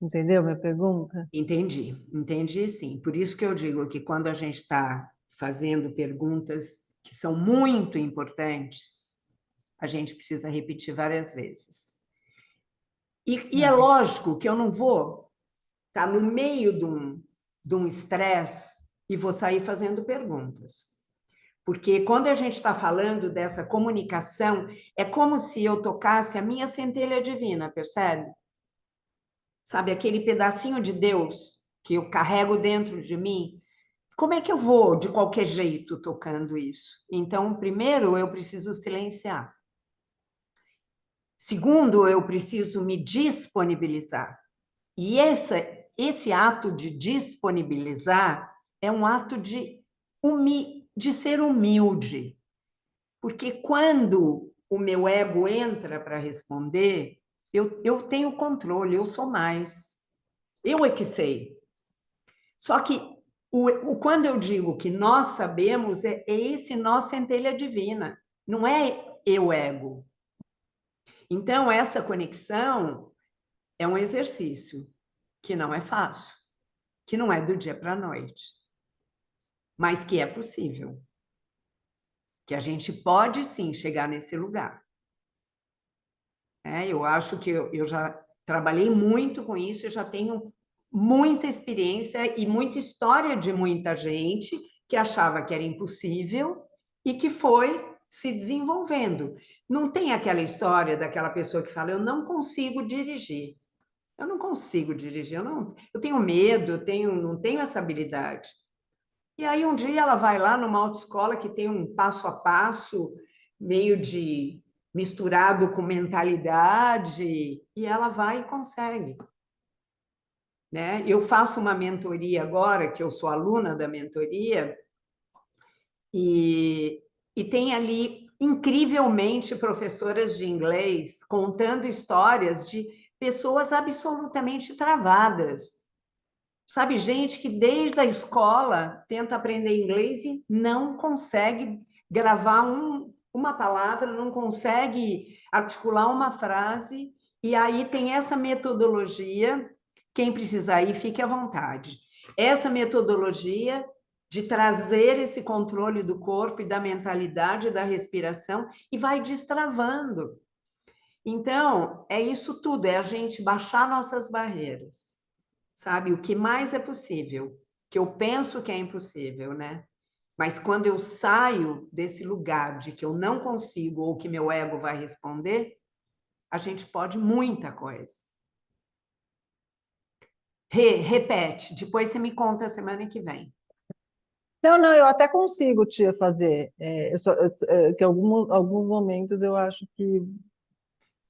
entendeu minha pergunta? Entendi sim. Por isso que eu digo que quando a gente está fazendo perguntas que são muito importantes, a gente precisa repetir várias vezes. E é Ah, lógico que eu não vou estar no meio de um estresse e vou sair fazendo perguntas. Porque quando a gente está falando dessa comunicação, é como se eu tocasse a minha centelha divina, percebe? Sabe, aquele pedacinho de Deus que eu carrego dentro de mim. Como é que eu vou, de qualquer jeito, tocando isso? Então, primeiro, eu preciso silenciar. Segundo, eu preciso me disponibilizar. E esse ato de disponibilizar é um ato de ser humilde. Porque quando o meu ego entra para responder, eu tenho controle, eu sou mais. Eu é que sei. Só que quando eu digo que nós sabemos, é esse nós centelha divina, não é eu ego. Então, essa conexão é um exercício que não é fácil, que não é do dia para a noite, mas que é possível, que a gente pode sim chegar nesse lugar. Eu acho que eu já trabalhei muito com isso, eu já tenho muita experiência e muita história de muita gente que achava que era impossível e que foi se desenvolvendo. Não tem aquela história daquela pessoa que fala, eu não consigo dirigir. Eu não consigo dirigir, eu tenho medo, não tenho essa habilidade. E aí um dia ela vai lá numa autoescola que tem um passo a passo, meio de misturado com mentalidade, e ela vai e consegue. Né? Eu faço uma mentoria agora, que eu sou aluna da mentoria, e, e tem ali, incrivelmente, professoras de inglês contando histórias de pessoas absolutamente travadas. Sabe, gente que desde a escola tenta aprender inglês e não consegue gravar uma palavra, não consegue articular uma frase, e aí tem essa metodologia, quem precisar ir, fique à vontade. Essa metodologia de trazer esse controle do corpo e da mentalidade, da respiração, e vai destravando. Então, é isso tudo, é a gente baixar nossas barreiras, sabe? O que mais é possível, que eu penso que é impossível, né? Mas quando eu saio desse lugar de que eu não consigo ou que meu ego vai responder, a gente pode muita coisa. Repete, depois você me conta a semana que vem. não, não, eu até consigo, tia, fazer. Que alguns momentos eu acho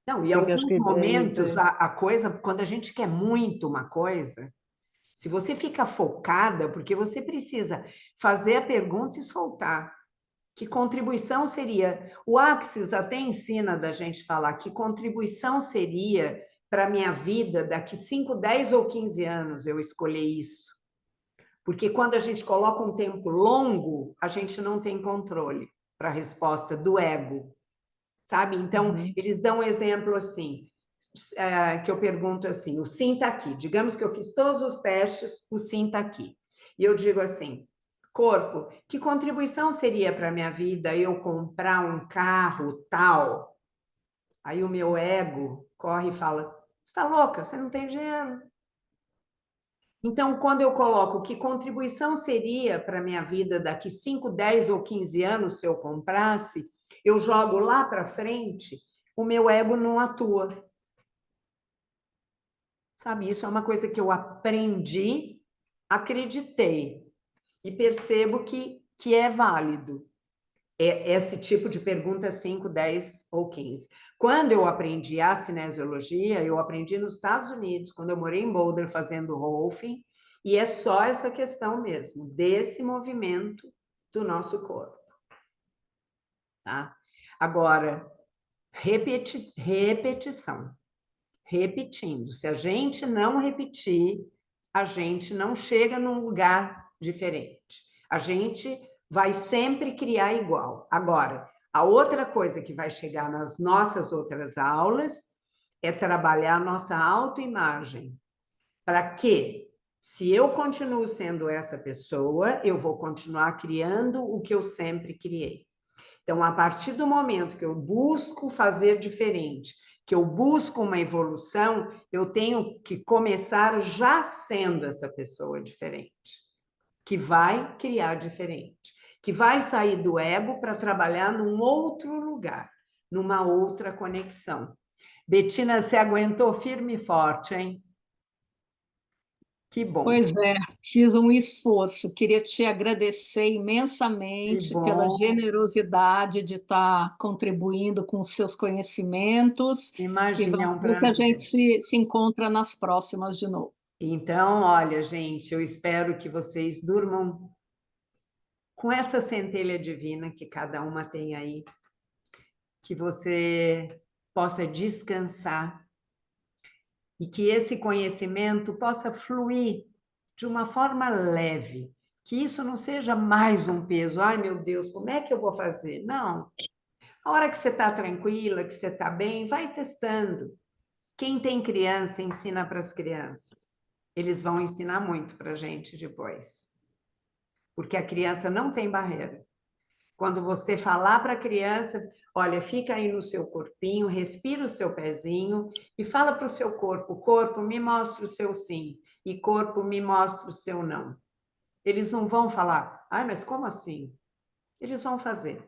Não, e que acho alguns que é isso. momentos a coisa, quando a gente quer muito uma coisa, se você fica focada, porque você precisa fazer a pergunta e soltar. Que contribuição seria? O Axis até ensina da gente falar que contribuição seria para a minha vida daqui 5, 10 ou 15 anos eu escolher isso. Porque quando a gente coloca um tempo longo, a gente não tem controle para a resposta do ego, sabe? Então, Uhum. eles dão um exemplo assim, que eu pergunto assim, o sim está aqui. Digamos que eu fiz todos os testes, o sim está aqui. E eu digo assim, corpo, que contribuição seria para a minha vida eu comprar um carro tal? Aí o meu ego corre e fala, você está louca, você não tem dinheiro. Então, quando eu coloco que contribuição seria para a minha vida daqui 5, 10 ou 15 anos se eu comprasse, eu jogo lá para frente, o meu ego não atua. Sabe, isso é uma coisa que eu aprendi, acreditei e percebo que é válido. esse tipo de pergunta 5, 10 ou 15. Quando eu aprendi a cinesiologia, eu aprendi nos Estados Unidos, quando eu morei em Boulder fazendo Rolfing, e é só essa questão mesmo, desse movimento do nosso corpo. Tá? Agora, repetição. Repetindo. Se a gente não repetir, a gente não chega num lugar diferente. A gente vai sempre criar igual. Agora, a outra coisa que vai chegar nas nossas outras aulas é trabalhar a nossa autoimagem. Para que, se eu continuo sendo essa pessoa, eu vou continuar criando o que eu sempre criei. Então, a partir do momento que eu busco fazer diferente, que eu busco uma evolução, eu tenho que começar já sendo essa pessoa diferente, que vai criar diferente, que vai sair do ego para trabalhar num outro lugar, numa outra conexão. Betina, você aguentou firme e forte, hein? Que bom. Pois é, fiz um esforço. Queria te agradecer Que imensamente pela bom. generosidade de estar contribuindo com os seus conhecimentos. E Imagina, é vamos um ver se a prazer. gente se encontra nas próximas de novo. Então, olha, gente, eu espero que vocês durmam com essa centelha divina que cada uma tem aí, que você possa descansar e que esse conhecimento possa fluir de uma forma leve, que isso não seja mais um peso. Ai, meu Deus, como é que eu vou fazer? Não. A hora que você está tranquila, que você está bem, vai testando. Quem tem criança, ensina para as crianças. Eles vão ensinar muito para a gente depois. Porque a criança não tem barreira. Quando você falar para a criança, olha, fica aí no seu corpinho, respira o seu pezinho e fala para o seu corpo, corpo, me mostra o seu sim, e corpo, me mostra o seu não. Eles não vão falar, ai, mas como assim? Eles vão fazer.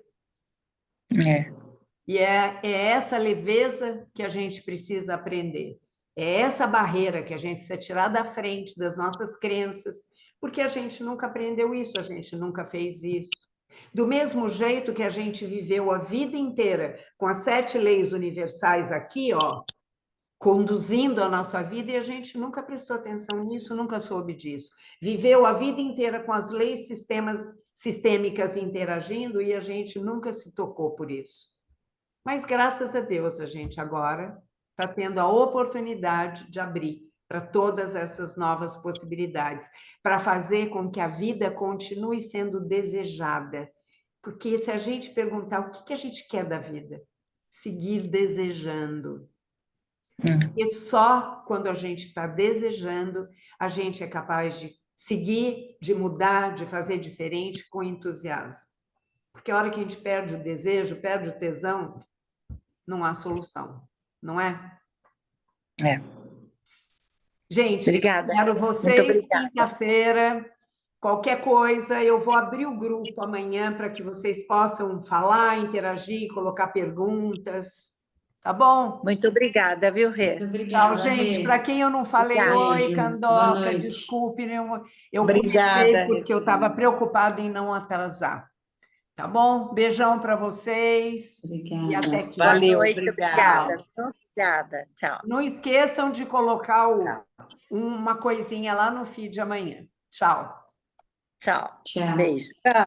E é essa leveza que a gente precisa aprender. É essa barreira que a gente precisa tirar da frente das nossas crenças, porque a gente nunca aprendeu isso, a gente nunca fez isso. Do mesmo jeito que a gente viveu a vida inteira com as 7 leis universais aqui, ó, conduzindo a nossa vida, e a gente nunca prestou atenção nisso, nunca soube disso. Viveu a vida inteira com as leis sistêmicas interagindo e a gente nunca se tocou por isso. Mas graças a Deus a gente agora está tendo a oportunidade de abrir para todas essas novas possibilidades, para fazer com que a vida continue sendo desejada. Porque se a gente perguntar o que a gente quer da vida, seguir desejando. E só quando a gente está desejando, a gente é capaz de seguir, de mudar, de fazer diferente com entusiasmo. Porque a hora que a gente perde o desejo, perde o tesão, não há solução, não é? É. Gente, Obrigada. quero Muito vocês obrigada. quinta-feira. Qualquer coisa, eu vou abrir o grupo amanhã para que vocês possam falar, interagir, colocar perguntas. Tá bom? Muito obrigada, viu, Rê? Muito obrigada, Tchau, gente. Rê. Para quem eu não falei, Obrigada. oi, Beijo. Boa Candoca, noite. desculpe, eu Obrigada, comecei porque eu Regina. estava preocupada em não atrasar. Tá bom? Beijão para vocês. E Obrigada. até quinta. Boa Valeu, noite, obrigada. obrigada. Obrigada, tchau. Não esqueçam de colocar uma coisinha lá no feed amanhã. Tchau. Tchau. Tchau. Beijo. Tchau.